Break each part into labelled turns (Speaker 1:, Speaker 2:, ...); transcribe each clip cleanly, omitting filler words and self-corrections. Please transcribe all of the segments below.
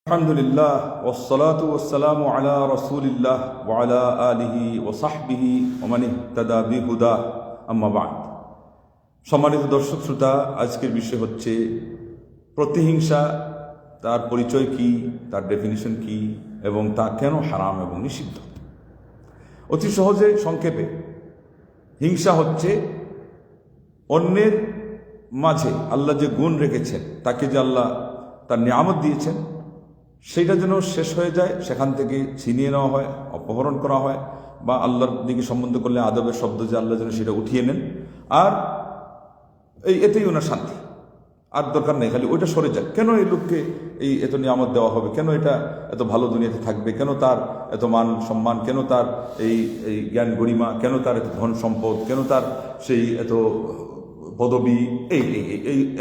Speaker 1: আলহামদুলিল্লাহ ওয়াসসালাতু ওয়াসসালামু আলা রাসূলিল্লাহ ওয়া আলা আলিহি ওয়া সাহবিহি ওয়া মান ইহতাদা বিহুদা আম্মা বা'দ। সম্মানিত দর্শক শ্রোতা, আজকের বিষয় হচ্ছে প্রতিহিংসা। তার পরিচয় কি, তার ডেফিনিশন কি এবং তা কেন হারাম এবং নিষিদ্ধ। অতি সহজে সংক্ষেপে, হিংসা হচ্ছে অন্যের মাঝে আল্লাহ যে গুণ রেখেছেন, তাকে যে আল্লাহ তার নিয়ামত দিয়েছেন, সেইটা যেন শেষ হয়ে যায়, সেখান থেকে ছিনিয়ে নেওয়া হয়, অপহরণ করা হয়, বা আল্লাহর দিকে সম্বন্ধ করলে আদবের শব্দ যে আল্লাহ যেন সেটা উঠিয়ে নেন, আর এতেই ওনার শান্তি। আর দরকার নেই, খালি ওইটা সরে যায়। কেন এই লোককে এত নিয়ামত দেওয়া হবে, কেন এটা এত ভালো দুনিয়াতে থাকবে, কেন তার এত মান সম্মান, কেন তার এই জ্ঞান গরিমা, কেন তার এত ধন সম্পদ, কেন তার সেই এত পদবী,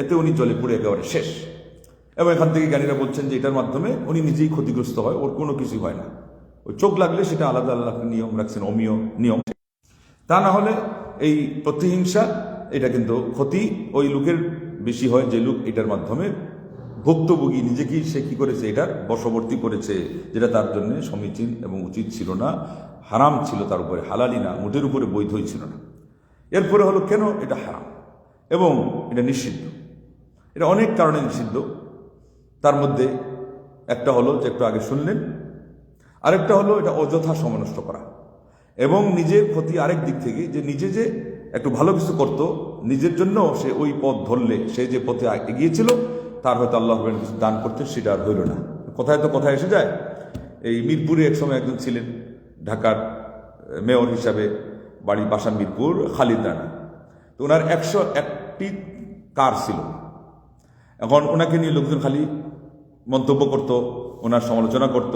Speaker 1: এতে উনি জলে পুড়ে একেবারে শেষ। এবং এখান থেকে জ্ঞানীরা বলছেন যে এটার মাধ্যমে উনি নিজেই ক্ষতিগ্রস্ত হয়, ওর কোনো কিছু হয় না। ওই চোখ লাগলে সেটা আলাদা আল্লাহ নিয়ম রাখছেন, অমীয় নিয়ম। তা না হলে এই প্রতিহিংসা, এটা কিন্তু ক্ষতি ওই লোকের বেশি হয় যে লোক এটার মাধ্যমে ভুক্তভোগী, নিজেকেই সে কি করেছে, এটার বশবর্তী করেছে, যেটা তার জন্য সমীচীন এবং উচিত ছিল না, হারাম ছিল, তার উপরে হালালি না, মোটের উপরে বৈধই ছিল না। এরপরে হলো কেন এটা হারাম এবং এটা নিষিদ্ধ। এটা অনেক কারণে নিষিদ্ধ। তার মধ্যে একটা হলো যে একটু আগে শুনলেন, আরেকটা হলো এটা অযথা সময় নষ্ট করা এবং নিজের ক্ষতি আরেক দিক থেকে, যে নিজে যে একটু ভালো কিছু করত, নিজের জন্য সে ওই পথ ধরলে, সে যে পথে এগিয়েছিল তার হয়তো আল্লাহ কিছু দান করতে, সেটা আর হইল না। কথায় তো কথা এসে যায়। এই মিরপুরে এক সময় একজন ছিলেন, ঢাকার মেয়র হিসাবে, বাড়ি বাসা মিরপুর, খালিদ রানা। তো ওনার 101টি কার ছিল। এখন ওনাকে নিয়ে লোকজন খালি মন্তব্য করত, ওনার সমালোচনা করত,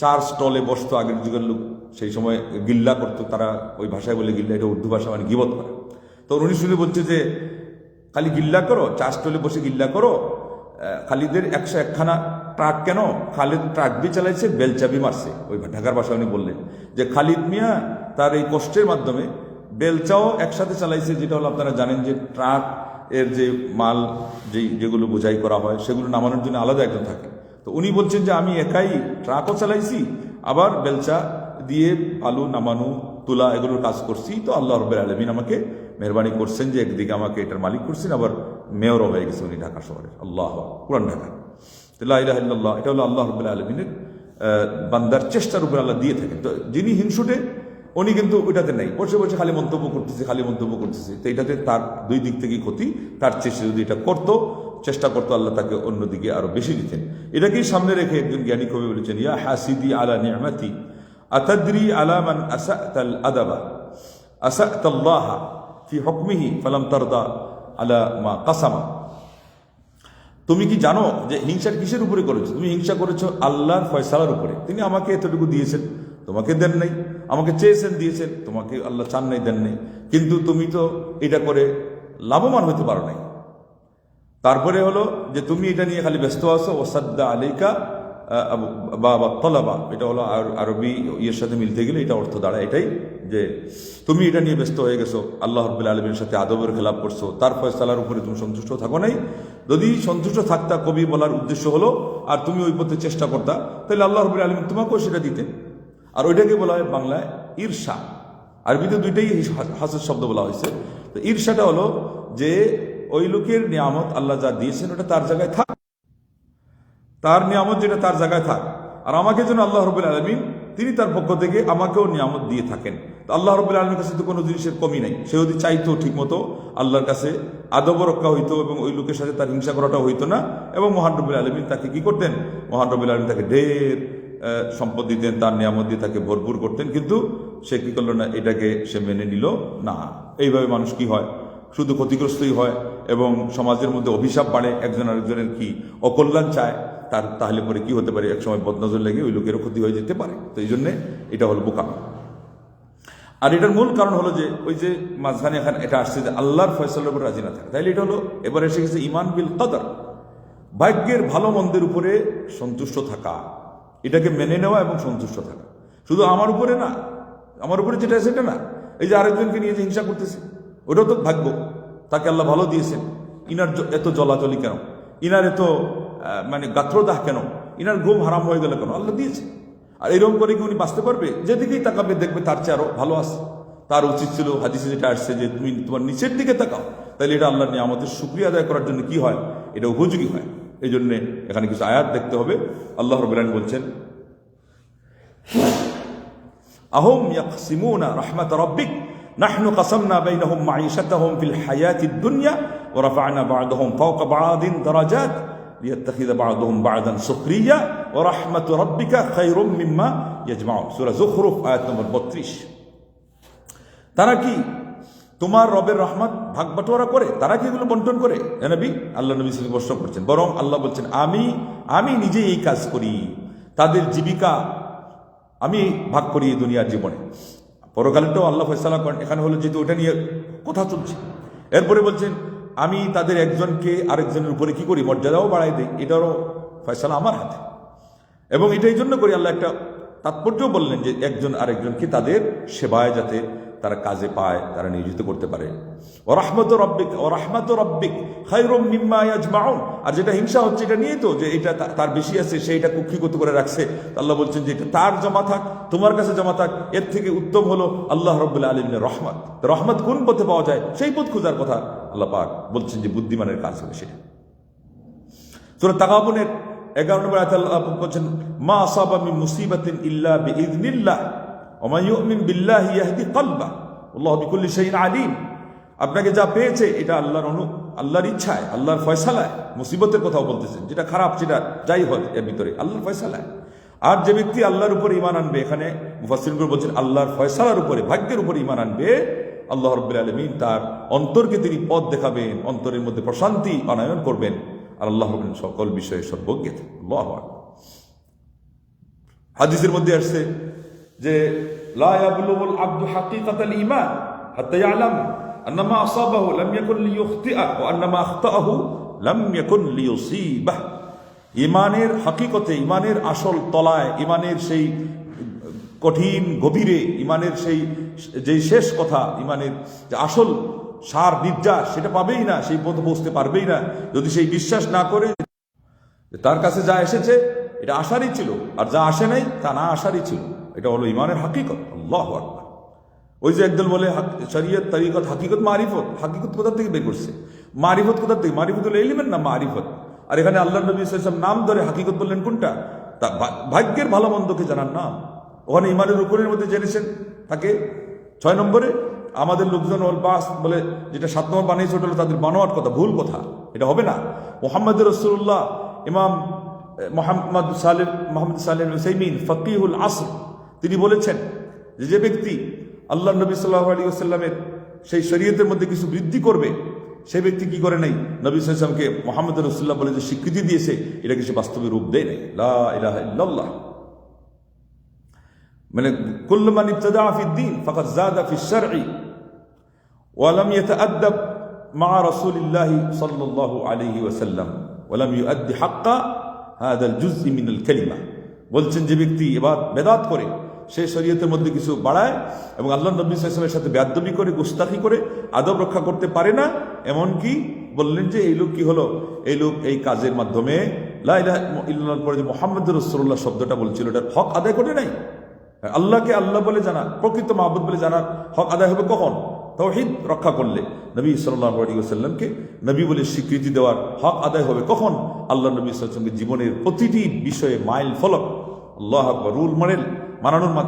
Speaker 1: 4 স্টলে বসতো। আগের যুগের লোক সেই সময় গিল্লা করতো, তারা ওই ভাষায় বলে গিল্লা, এটা উর্দু ভাষা, মানে গিবত করা। তো উনি শুনে বলছে যে খালি গিল্লা করো, 4 স্টলে বসে গিল্লা করো, খালিদের 101খানা ট্রাক কেন, খালিদ ট্রাক বি চালাইছে, বেলচাবি মারছে। ওই ঢাকার ভাষায় উনি বললেন যে খালিদ মিয়া তার এই কষ্টের মাধ্যমে বেলচাও একসাথে চালাইছে, যেটা হলো আপনারা জানেন যে ট্রাক এর যে মাল যেগুলো বোঝাই করা হয়, সেগুলো নামানোর জন্য আলাদা একজন থাকে। তো উনি বলছেন যে আমি একাই ট্রাকও চালাইছি, আবার বেলচা দিয়ে বালু নামানো, তোলা, এগুলোর কাজ করছি। তো আল্লাহ রাব্বুল আলামিন আমাকে মেহরবানি করছেন যে একদিকে আমাকে এটার মালিক করছেন, আবার মেয়রও হয়ে গেছে উনি ঢাকা শহরের। আল্লাহ, পুরান ঢাকা। লা ইলাহা ইল্লাল্লাহ, এটা হলো আল্লাহ রাব্বুল আলামিনের বান্দার চেষ্টার উপর আল্লাহ দিয়ে থাকেন। তো যিনি হিংসুটে, উনি কিন্তু ওইটাতে নেই, বসে বসে খালি মন্তব্য করতেছে। তো এটাতে তার দুই দিক থেকেই ক্ষতি। তার চেষ্টা যদি এটা করতো, চেষ্টা করতো, আল্লাহ তাকে অন্যদিকে আরো বেশি দিতেন। এটাকেই সামনে রেখে একজন জ্ঞানী কবি বলেছেন, ইয়া হাসিদি আলা নি'মাতি আতাদরি আলা মান আসাতাল আদাবা আসাতাল্লাহ ফি হুকমিহি ফালাম তারদা আলা মা কাসামা। তুমি কি জানো যে হিংসা কিসের উপরে করেছো? তুমি হিংসা করেছো আল্লাহর ফয়সালার উপরে। তিনি আমাকে এতটুকু দিয়েছেন, তোমাকে দেন নাই। আমাকে চেয়েছেন, দিয়েছেন, তোমাকে আল্লাহ চান নাই, দেন নাই। কিন্তু তুমি তো এটা করে লাভবান হতে পারো নাই। তারপরে হলো যে তুমি এটা নিয়ে খালি ব্যস্ত আছো, ওসাদ্দা আলাইকা বা তলাবা, এটা হলো আরবি ইয়ের সাথে মিলতে গেলে এটা অর্থ দাঁড়ায় এটাই, যে তুমি এটা নিয়ে ব্যস্ত হয়ে গেছো, আল্লাহ রাব্বুল আলামিনের সাথে আদবের খেলাপ করছো, তার ফয়সালার উপরে তুমি সন্তুষ্ট থাকো নাই। যদি সন্তুষ্ট থাকতা, কবি বলার উদ্দেশ্য হলো, আর তুমি ওই পথে চেষ্টা করতা, তাহলে আল্লাহ রাব্বুল আলামিন তোমাকেও সেটা দিতেন। আর ওইটাকে বলা হয় বাংলায় ঈর্ষা। আরবিতে দুইটাই হাসের শব্দ বলা হয়েছে। তো ঈর্ষাটা হলো যে ওই লোকের নিয়ামত আল্লাহ যা দিয়েছেন ওটা তার জায়গায় থাক, তার নিয়ামত যেটা তার জায়গায় থাক। আর আমাকে যেন আল্লাহ রাব্বুল আলামিন তিনি তার পক্ষ থেকে আমাকেও নিয়ামত দিয়ে থাকেন। তো আল্লাহ রাব্বুল আলামিনের কাছে তো কোনো জিনিসের কমি নাই। সে যদি চাইতো ঠিক মতো আল্লাহর কাছে আদব রক্ষা হইতো এবং ওই লোকের সাথে তার হিংসা করাটা হইতো না, এবং মহান রাব্বুল আলামিন তাকে কি করতেন, মহান রাব্বুল আলামিন তাকে ঢের সম্পদ দিতেন, তার নিয়ামত দিয়ে তাকে ভরপুর করতেন। কিন্তু সে কি করলো না, এটাকে সে মেনে নিল না। এইভাবে মানুষ কি হয়, শুধু ক্ষতিগ্রস্তই হয় এবং সমাজের মধ্যে অভিশাপ বাড়ে। একজন আরেকজনের কি অকল্যাণ চায়, তাহলে পরে কি হতে পারে, একসময় বদনজর লেগে ওই লোকেরও ক্ষতি হয়ে যেতে পারে। তো এই জন্যে এটা হলো বোকামি। আর এটার মূল কারণ হলো যে ওই যে মাঝখানে এখানে এটা আসছে যে আল্লাহর ফয়সালার উপর রাজি না থাকে। তাইলে এটা হলো এবার এসে গেছে ইমান বিল কদর, ভাগ্যের ভালো মন্দের উপরে সন্তুষ্ট থাকা, এটাকে মেনে নেওয়া এবং সন্তুষ্ট থাকা। শুধু আমার উপরে না, আমার উপরে যেটা সেটা না। এই যে আরেকজনকে নিয়ে যে হিংসা করতেছে, ওটাও তো ভাগ্য, তাকে আল্লাহ ভালো দিয়েছেন। ইনার এত জলাজলি কেন, ইনার এত মানে গাত্রদাহ কেন, ইনার ঘুম হারাম হয়ে গেল কেন? আল্লাহ দিয়েছে। আর এরকম করে কি উনি বাঁচতে পারবে? যেদিকেই তাকাবে দেখবে তার চেয়ে আরো ভালো আছে। তার উচিত ছিল হাদিসে যেটা আসছে যে তুমি তোমার নিচের দিকে তাকাও, তাহলে এটা আল্লাহর নিয়ামতের শুকরিয়া আদায় করার জন্য কি হয়? এটা উপযোগী হয়। এই জন্য এখানে কিছু আয়াত দেখতে হবে। আল্লাহ রাব্বুল আলামিন বলছেন, আহম ইয়াকসিমুনা রাহমাত রাব্বিক নাহনু কাসামনা বাইনাহুম মাঈশাতাহুম ফিল হায়াতিদ দুনিয়া ওয়া রাফা'না বা'দাহুম ফাওকা বা'দিন দারাজাত লিয়াত্তাখিযা বা'দুহুম বা'দান সুখরিয়া ওয়া রাহমাতু রাব্বিকা খায়রুম মিম্মা ইয়াজমাউন। সূরা যুখরুফ আয়াত নম্বর 32। তারা কি তোমার রবের রহমত ভাগ বাটোয়ারা করে? তারা কি এগুলো বন্টন করে? নবী, আল্লাহ নবী সাল্লাল্লাহু আলাইহি ওয়াসাল্লাম প্রশ্ন করছেন। বরং আল্লাহ বলছেন, আমি নিজে এই কাজ করি, তাদের জীবিকা আমি ভাগ করি এই দুনিয়ার জীবনে। পরকালেরটাও আল্লাহ ফয়সালা করেন। এখানে হলো যেহেতু ওটা নিয়ে কথা চলছে। এরপরে বলছেন, আমি তাদের একজনকে আরেকজনের উপরে কি করি? মর্যাদাও বাড়াই দিই। এটারও ফয়সালা আমার হাতে। এবং এটা এই জন্য করি, আল্লাহ একটা তাৎপর্য বললেন যে একজন আরেকজনকে তাদের সেবায় যাতে তারা কাজে পায়, তারা নিয়োজিত করতে পারে। ও রাহমাতু রাব্বিক খায়রুম মিম্মা ইয়াজমাউন। আর যেটা হিংসা হচ্ছে এটা নিয়ে তো, যে এটা তার বেশি আছে, সেইটা কুক্ষিগত করে রাখছে। আল্লাহ বলছেন যে এটা তার জমা থাক, তোমার কাছে জমা থাক, এর থেকে উত্তম হলো আল্লাহ রাব্বুল আলামিনের রহমত। রহমত কোন পথে পাওয়া যায়? সেই পথ খোঁজার কথা আল্লাহ পাক বলছেন যে বুদ্ধিমানের কাজ হবে সেটা। সূরা তাগাবুনের 11 নম্বর আয়াতে আল্লাহ বলছেন, মা আসাবা মিন মুসিবাতিন ইল্লা বিইذনিল্লাহ ওয়া মান ইউমিন বিল্লাহি ইয়াহদি কলবা আল্লাহু বিকুল্লি শাইইন আলিম। আপনাকে যা পেয়েছে এটা আল্লাহর ইচ্ছায়, আল্লাহর ফয়সালায়। মুসিবতের কথাও বলতেছেন, যেটা খারাপ সেটা যাই হয় এর ভিতরে আল্লাহর ফয়সালায়। আর যে ব্যক্তি আল্লাহর উপরে ঈমান আনবে, এখানে মুফাসসিরগণ বলছেন আল্লাহর ফয়সালার উপরে, ভাগ্যের উপরে ঈমান আনবে, আল্লাহ রাব্বুল আলামিন তার অন্তরকে তিনি পথ দেখাবেন, অন্তরের মধ্যে প্রশান্তি আনয়ন করবেন। আর আল্লাহ সকল বিষয়ে সর্বজ্ঞ। আল্লাহু আকবার। হাদিসের মধ্যে আসছে যে লা ইয়াবলুগুল আবদু হাকিকাতাল ঈমান হাত্তা ইয়ালাম আন্নামা আসাবাহু লাম ইয়াকুন লিইখতিআ ওয়া আন্নামা আখতাআহু লাম ইয়াকুন লিইউসিবাহ। ঈমানের হাকিকতে, ঈমানের আসল তলায়, ঈমানের সেই কঠিন গভীরে, ঈমানের সেই যে শেষ কথা, ঈমানের যে আসল সার নির্যাস, সেটা পাবেই না, সেই পথে পৌঁছতে পারবেই না যদি সেই বিশ্বাস না করে তার কাছে যা এসেছে এটা আশারই ছিল, আর যা আসে নাই তা না আশারই ছিল। এটা হলো ঈমানের হাকিকত। আল্লাহু আকবার। ওই যে একদল বলে শরীয়ত, তরিকত, হাকিকত, মারিফত। হাকিকত কোথা থেকে বের করছে? মারিফত কোথা থেকে? মারিফত হলো ইলমের নাম মারিফত। আর এখানে আল্লাহ নবী সাল্লাল্লাহু আলাইহি ওয়াসাল্লাম নাম ধরে হাকিকত বললেন কোনটা? তা ভাগ্যের ভালো মন্দকে জানার নাম। ওখানে ঈমানের রুকুনের মধ্যে জেনেছেন থাকে 6 নম্বরে। আমাদের লোকজন বাস বলে যেটা 7 নম্বর বানিয়েছে, ওটা হলো তাদের বানোয়াট কথা, ভুল কথা। এটা হবে না। মুহাম্মদ রাসূলুল্লাহ, ইমাম মোহাম্মদ সালেহ উসাইমিন ফকিহুল আসর, তিনি বলেছেন যে ব্যক্তি আল্লাহ নবী সাল্লাল্লাহু আলাইহি ওয়াসাল্লামের সেই শরীয়তের মধ্যে কিছু বৃদ্ধি করবে, সেই ব্যক্তি কি করে নাই? নবী সাল্লাল্লাহু আলাইহি ওয়াসাল্লামকে মুহাম্মদ রাসূলুল্লাহ বলে যে স্বীকৃতি দিয়েছে, এটাকে সে বাস্তবে রূপ দেয় নাই। লা ইলাহা ইল্লাল্লাহ। মানে কুল্লু মান ইবতাদা ফিদ-দীন ফাকাদ যাদা ফিশ-শারঈ ওয়া লাম ইয়াতাআদ্দাব মা রাসূলিল্লাহি সাল্লাল্লাহু আলাইহি ওয়াসাল্লাম ওয়া লাম ইউআদ্দি হাক্কা হাদাল জুজই মিনাল কালিমা। বলছেন যে ব্যক্তি এবার বেদাত করে, সে শরীয়তের মধ্যে কিছু বাড়ায় এবং আল্লাহ নবী সাল্লাল্লাহু আলাইহি ওয়াসাল্লামের সাথে বেয়াদবি করে, গুস্তাখি করে, আদব রক্ষা করতে পারে না। এমনকি বললেন যে এই লোক কি হলো? এই লোক এই কাজের মাধ্যমে লা ইলাহা ইল্লাল্লাহর পরে যে মুহাম্মদুর রাসূলুল্লাহ শব্দটা বলছিল, এটার হক আদায় করে নাই। আল্লাহকে আল্লাহ বলে জানা, প্রকৃত মাহবুদ বলে জানার হক আদায় হবে কখন? তাওহীদ রক্ষা করলে। নবী সাল্লাল্লাহু আলাইহি ওয়াসাল্লামকে নবী বলে স্বীকৃতি দেওয়ার হক আদায় হবে কখন? আল্লাহ নবী সাল্লাল্লাহু আলাইহি ওয়াসাল্লামের জীবনের প্রতিটি বিষয়ে মাইল ফলক, আল্লাহু আকবার, রুল মডেল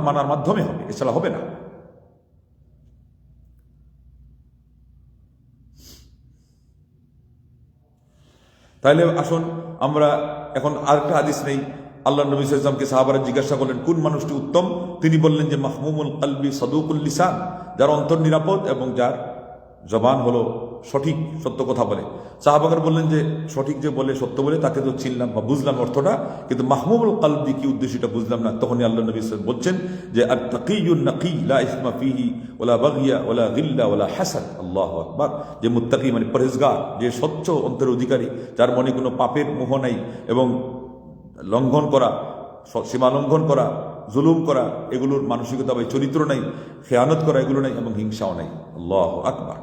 Speaker 1: মানার মাধ্যমে হবে, এছাড়া হবে না। তাহলে আসুন আমরা এখন আরেকটা হাদিস নেই। আল্লাহ নবী সাল্লাল্লাহু আলাইহি ওয়াসাল্লামকে সাহাবারা জিজ্ঞাসা করলেন কোন মানুষটি উত্তম? তিনি বললেন যে মাহমুমুল কলবি সাদুকুল লিসান, যার অন্তর নিরাপদ এবং যার জবান হলো সঠিক, সত্য কথা বলে। সাহাবাগণ বললেন যে সঠিক যে বলে, সত্য বলে, তাকে তো চিনলাম বা বুঝলাম অর্থটা, কিন্তু মাহমুমুল কলবি কি উদ্দেশ্যটা বুঝলাম না। তখনই আল্লাহ নবী সাল্লাল্লাহু আলাইহি ওয়াসাল্লাম বলছেন যে আত তাকিয়ুন নাকি লা ইসমা ফিহি ওয়ালা বাগিয়া ওয়ালা গিল্লা ওয়ালা হাসাদ। আল্লাহু আকবার। যে মুত্তাকি মানে পরহেজগার, যে স্বচ্ছ অন্তরের অধিকারী, যার মনে কোনো পাপের মোহ নাই এবং লঙ্ঘন করা, সীমা লঙ্ঘন করা, জুলুম করা, এগুলোর মানসিকতা বা চরিত্র নাই, খেয়ানত করা এগুলো নাই, এবং হিংসাও নাই। আল্লাহু আকবার,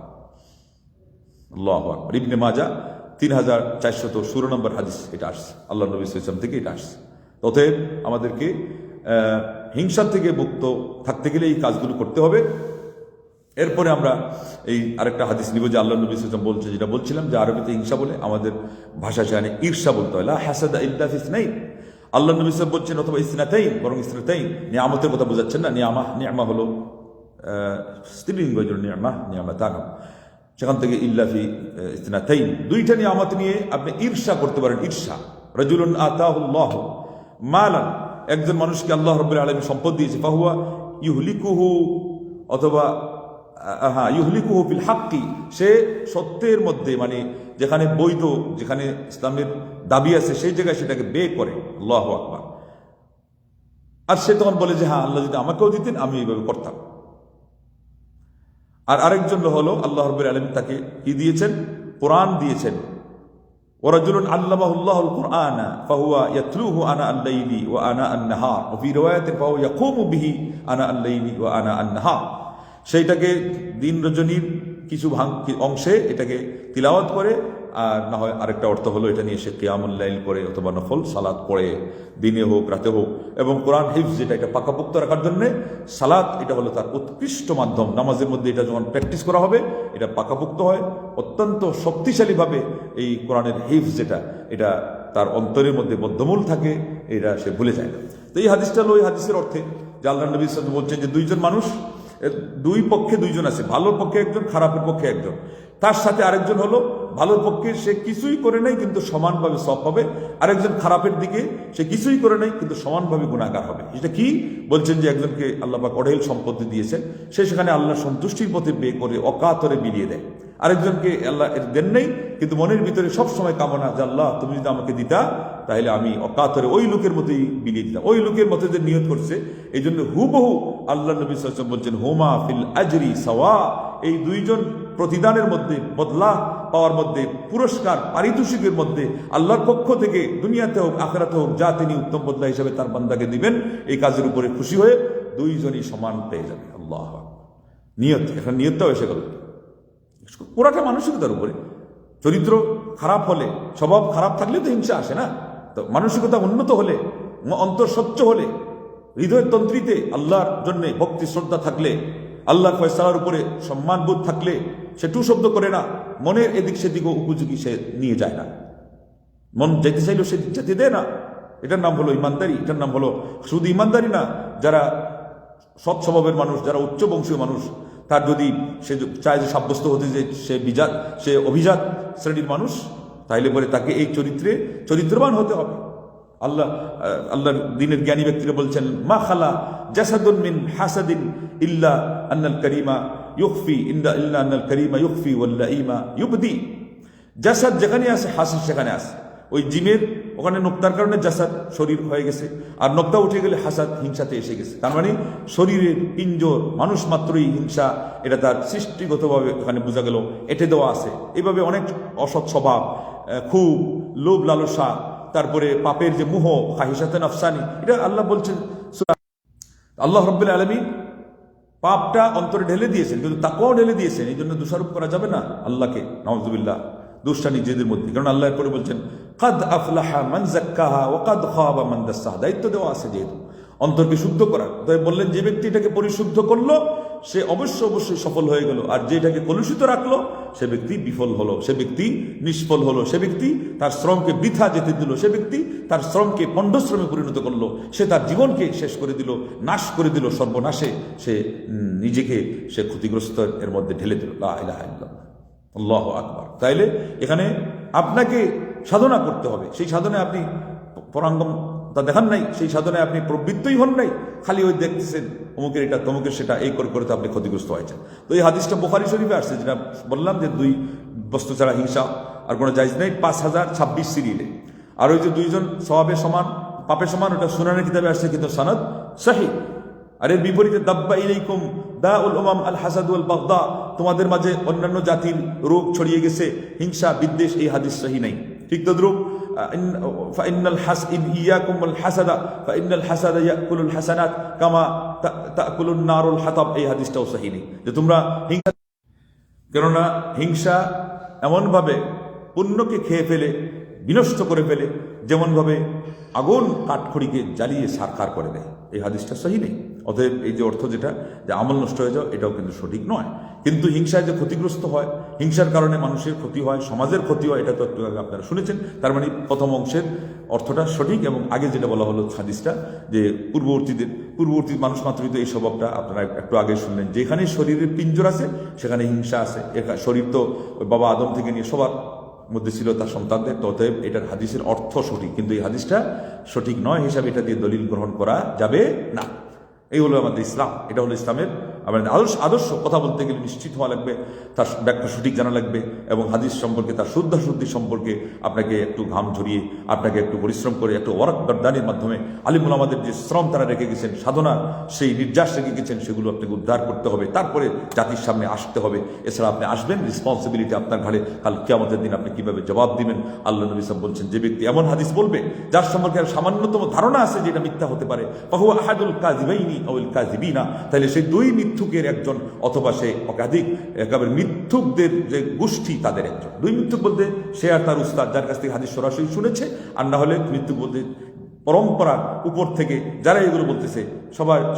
Speaker 1: আল্লাহু আকবার। ইবনে মাজাহ 3416 নম্বর হাদিস এটা আসছে, আল্লাহ নবী সাল্লাল্লাহু আলাইহি ওয়াসাল্লাম থেকে এটা আসছে। অতএব আমাদেরকে হিংসার থেকে মুক্ত থাকতে গেলে এই কাজগুলো করতে হবে। এরপরে আমরা এই আরেকটা হাদিস নিব যে আল্লাহ নবী সাল্লাল্লাহু আলাইহি ওয়াসাল্লাম বলছে, যেটা বলছিলাম যে আরবিতে হিংসা বলে, আমাদের ভাষা সেখানে ঈর্ষা বলতে হয়। লা হাসাদা ইল্লা ফি ইসনাইন, আল্লাহ নবী সাল্লাল্লাহু আলাইহি ওয়াসাল্লাম বলছেন অথবা ইসনাতাইন, বরং ইসনাতাইন নিয়ামতের কথা বোঝাচ্ছেন না। নিয়ামা হলো স্ত্রীলিঙ্গ, নিয়ামাতান, সেখান থেকে ইল্লা ফি ইসনাতাইন, দুইটা নিয়ামত নিয়ে আপনি ঈর্ষা করতে পারেন। ঈর্ষা, রাজুলুন আতাহুল্লাহ মালান, একজন মানুষকে আল্লাহ রাব্বুল আলামিন সম্পদ দিয়েছে, ফাহুয়া ইউহলিকুহু, অথবা ইউহলিকুহু ফিল হাক্কি, সে সত্যের মধ্যে, মানে যেখানে বৈধ, যেখানে ইসলামের দাবি আছে সেই জায়গায় সেটাকে ব্যয় করে। আল্লাহু আকবার। আর সে তখন বলে যে হ্যাঁ, আল্লাহ যদি আমাকেও দিতেন আমি এইভাবে করতাম। আর আরেকজন হলো আল্লাহ রাব্বুল আলামিন তাকে কি দিয়েছেন? কোরআন দিয়েছেন। ওয়ারাজুলুন আল্লামাহুল্লাহুল কুরআনা ফাহুয়া ইয়াতলুহু আনা আল-লাইলি ওয়া আনা আন-নাহার ওয়া ফি রিওয়ায়াতিন ফাহুয়া ইয়াকুমু বিহি আনা আল-লাইলি ওয়া আনা আন-নাহার, সেইটাকে দিন রজনীর কিছু অংশে এটাকে তিলাওয়াত করে, আর না হয় আরেকটা অর্থ হলো এটা নিয়ে সে কিয়ামুল লাইল করে অথবা নফল সালাত পড়ে, দিনে হোক রাতে হোক। এবং কোরআন হিফজ, যেটা এটা পাকাপোক্ত রাখার জন্য সালাত, এটা হলো তার উৎকৃষ্ট মাধ্যম। নামাজের মধ্যে এটা যখন প্র্যাকটিস করা হবে এটা পাকাপোক্ত হয়, অত্যন্ত শক্তিশালীভাবে এই কোরআনের হিফজ যেটা, এটা তার অন্তরের মধ্যে বদ্ধমূল থাকে, এটা সে ভুলে যায় না। তো এই হাদিসটা হলো, এই হাদিসের অর্থে যে আল্লাহ নবী সাল্লাল্লাহু আলাইহি ওয়াসাল্লাম বলছেন যে দুইজন মানুষ, দুই পক্ষে দুইজন আছে, ভালোর পক্ষে একজন, খারাপের পক্ষে একজন। তার সাথে আরেকজন হলো ভালোর পক্ষে, সে কিছুই করে নাই কিন্তু সমানভাবে সওয়াব পাবে। আরেকজন খারাপের দিকে, সে কিছুই করে নাই কিন্তু সমানভাবে গুনাহগার হবে। এটা কি বলছেন? যে একজনকে আল্লাহ পাক অঢেল সম্পত্তি দিয়েছেন, সে সেখানে আল্লাহর সন্তুষ্টির পথে ব্যয় করে অকাতরে বিলিয়ে দেয়। আরেকজনকে আল্লাহ এর দেন নাই, কিন্তু মনের ভিতরে সবসময় কামনা যে আল্লাহ তুমি যদি আমাকে দিতা তাহলে আমি অকাতরে ওই লোকের মতোই বিলিয়ে দিতাম। ওই লোকের মতো যে নিয়ত করছে, এই জন্য হুবহু আল্লাহ নবী সাল্লাল্লাহু আলাইহি ওয়াসাল্লাম বলছেন হুমা ফিল আজরি সাওয়া, এই দুইজন প্রতিদানের মধ্যে, বদলা পাওয়ার মধ্যে, পুরস্কার পারিতোষিকের মধ্যে আল্লাহর পক্ষ থেকে দুনিয়াতে হোক আখিরাতে হোক যা তিনি উত্তম বদলা হিসেবে তার বান্দাকে দিবেন, এই কাজের উপরে খুশি হয়ে দুইজনই সমান পেয়ে যাবে। আল্লাহ নিয়ত, এখন নিয়তটাও এসে গেল। পুরাটা মানসিকতার উপরে। চরিত্র খারাপ হলে, স্বভাব খারাপ থাকলে তো হিংসা আসে না। তো মানসিকতা উন্নত হলে, অন্তর স্বচ্ছ হলে, হৃদয়ের তন্ত্রীতে আল্লাহর জন্য ভক্তি শ্রদ্ধা থাকলে, আল্লাহর ফয়সালার উপরে সম্মানবোধ থাকলে সে টু শব্দ করে না, মনের এদিক সেদিকও উপযোগী সে নিয়ে যায় না। মন যেতে চাইলেও সে যেতে দেয় না। এটার নাম হলো ইমানদারি। এটার নাম হলো শুধু ইমানদারি না, যারা সৎ স্বভাবের মানুষ, যারা উচ্চ বংশীয় মানুষ, তার যদি সে চায় যে সাব্যস্ত হতে যে সে অভিজাত শ্রেণীর মানুষ, তাইলে পরে তাকে এই চরিত্রবান হতে হবে। আল্লাহর দ্বীনের জ্ঞানী ব্যক্তিরা বলছেন মা খালা জাসাদুন মিন হাসাদিন ইল্লা আন্নাল কারীমা ইউখফি ইল্লা আন্নাল কারীমা ইউখফি ওয়াল লাঈমা ইউবদি। জাসাদ যেখানে আছে হাসিদ সেখানে আছে। ওই জিমের ওখানে নোক্তার কারণে জাসাদ শরীর হয়ে গেছে, আর নোক্তা উঠে গেলে হাসাদ হিংসাতে এসে গেছে। তার মানে শরীরের পিঞ্জর, মানুষ মাত্রই হিংসা, এটা তার সৃষ্টিগতভাবে ওখানে বোঝা গেল, এঁটে দেওয়া আছে। এইভাবে অনেক অসৎ স্বভাব, খুব লোভ লালসা, তারপরে পাপের যে মুহ, খাহিসাতে নফসানি, এটা আল্লাহ বলছেন। আল্লাহ রাব্বুল আলামিন পাপটা অন্তরে ঢেলে দিয়েছেন, কিন্তু তাকওয়াও ঢেলে দিয়েছেন। এই জন্য দোষারোপ করা যাবে না আল্লাহকে, নাউযুবিল্লাহ, দোষটা নিজেদের মধ্যে। কারণ আল্লাহ এরপরে বলছেন কাদ আফলাহা মান যাক্কাহা ওয়া কাদ খাবা মান দাসসাহা, দায়িত্ব দেওয়া আছে যেহেতু অন্তরকে শুদ্ধ করার। তাই বললেন যে ব্যক্তি এটাকে পরিশুদ্ধ করলো সে অবশ্যই সফল হয়ে গেল, আর যেটাকে কলুষিত রাখলো সে ব্যক্তি বিফল হলো, সে ব্যক্তি নিষ্ফল হলো, সে ব্যক্তি তার শ্রমকে বৃথা যেতে দিল, সে ব্যক্তি তার শ্রমকে পণ্ডশ্রমে পরিণত করলো, সে তার জীবনকে শেষ করে দিল, নাশ করে দিল, সর্বনাশে সে নিজেকে সে ক্ষতিগ্রস্ত এর মধ্যে ঢেলে দিল। লা ইলাহা ইল্লাল্লাহ, আল্লাহু আকবার। তাইলে এখানে আপনাকে সাধনা করতে হবে। সেই সাধনায় আপনি পরাঙ্গম তা দেখান নাই, সেই সাধনায় আপনি প্রবৃত্তই হন নাই, খালি ওই দেখতেছেন অমুকের এটা তমুকের সেটা, এই করে করে তো আপনি ক্ষতিগ্রস্ত হয়েছেন। তো এই হাদিসটা বুখারী শরীফে আসছে, যেটা বললাম যে দুই বস্তু ছাড়া হিংসা আর কোনো জায়েজ নাই, 5026 সিরিয়ালে। আর ওই যে দুইজন সওয়াবের সমান পাপের সমান, ওটা সুনানের কিতাবে আসছে, কিন্তু সনদ সহিহ। আর এর বিপরীতে দাব্বা ইলাইকুম দাউল উমাম আল হাসাদ ওয়াল বাগদা, তোমাদের মাঝে অন্যান্য জাতির রোগ ছড়িয়ে গেছে, হিংসা বিদ্বেষ, এই হাদিস সহিহ নাই। ঠিক তদ্রূপ ফাইন্নাল ইয়াকুম আল হাসাদা ফাইন্নাল হাসাদা ইয়াকুলুল হাসানাত কামা তাকুলুন নারুল হাতাব, এই হাদিসটাও সহিহ নেই যে তোমরা হিংসা, কেননা হিংসা এমনভাবে পুণ্যকে খেয়ে ফেলে, বিনষ্ট করে ফেলে, যেমনভাবে আগুন কাঠখড়িকে জ্বালিয়ে সারখার করে দেয়। এই হাদিসটা সহি নেই। অতএব এই যে অর্থ যেটা যে আমল নষ্ট হয়ে যাও, এটাও কিন্তু সঠিক নয়। কিন্তু হিংসায় যে ক্ষতিগ্রস্ত হয়, হিংসার কারণে মানুষের ক্ষতি হয়, সমাজের ক্ষতি হয়, এটা তো একটু আগে আপনারা শুনেছেন। তার মানে প্রথম অংশের অর্থটা সঠিক, এবং আগে যেটা বলা হলো হাদিসটা যে পূর্ববর্তী মানুষ মাত্রই তো এই স্বভাবটা আপনারা একটু আগে শুনলেন। যেখানে শরীরের পিঞ্জর আছে সেখানে হিংসা আছে। শরীর তো বাবা আদম থেকে নিয়ে সবার মধ্যে ছিল তার সন্তানদের। অতএব এটার হাদিসের অর্থ সঠিক, কিন্তু এই হাদিসটা সঠিক নয় হিসাবে এটা দিয়ে দলিল গ্রহণ করা যাবে না। এই হলো আমাদের ইসলাম, এটা হলো ইসলামের আমাদের আদর্শ। কথা বলতে গেলে নিশ্চিত হওয়া লাগবে, তার ব্যাখ্যা সঠিক জানা লাগবে, এবং হাদিস সম্পর্কে তার শুদ্ধি সম্পর্কে আপনাকে একটু ঘাম ঝরিয়ে, আপনাকে একটু পরিশ্রম করে, একটু ওয়ারাক গর্দানির মাধ্যমে আলিমুল আমাদের যে শ্রম তারা রেখে গেছেন, সাধনা সেই নির্যাস রেখে গেছেন, সেগুলো আপনাকে উদ্ধার করতে হবে। তারপরে জাতির সামনে আসতে হবে। এছাড়া আপনি আসবেন, রেসপন্সিবিলিটি আপনার ঘাড়ে। কাল কিয়ামতের দিন আপনি কিভাবে জবাব দিবেন? আল্লাহ নবী সাল্লাল্লাহু আলাইহি ওয়াসাল্লাম বলছেন, যে ব্যক্তি এমন হাদিস বলবে যার সম্পর্কে আর সামান্যতম ধারণা আছে যে এটা মিথ্যা হতে পারে, ফাহুয়া আহাদুল কাযিবাইনি আউল কাযিবিনা, তাহলে সেই দুই মিথ্যুকের একজন, অথবা সে একাধিক একেবারে মিথ্যুকদের যে গোষ্ঠী তাদের একজন। দুই মিথ্যুক বলতে সে আর তার উস্তাদ, যার কাছ থেকে হাদিস সরাসরি শুনেছে, আর না হলে মিথ্যুক বলতে পরম্পরার উপর থেকে যারা এগুলো বলতেছে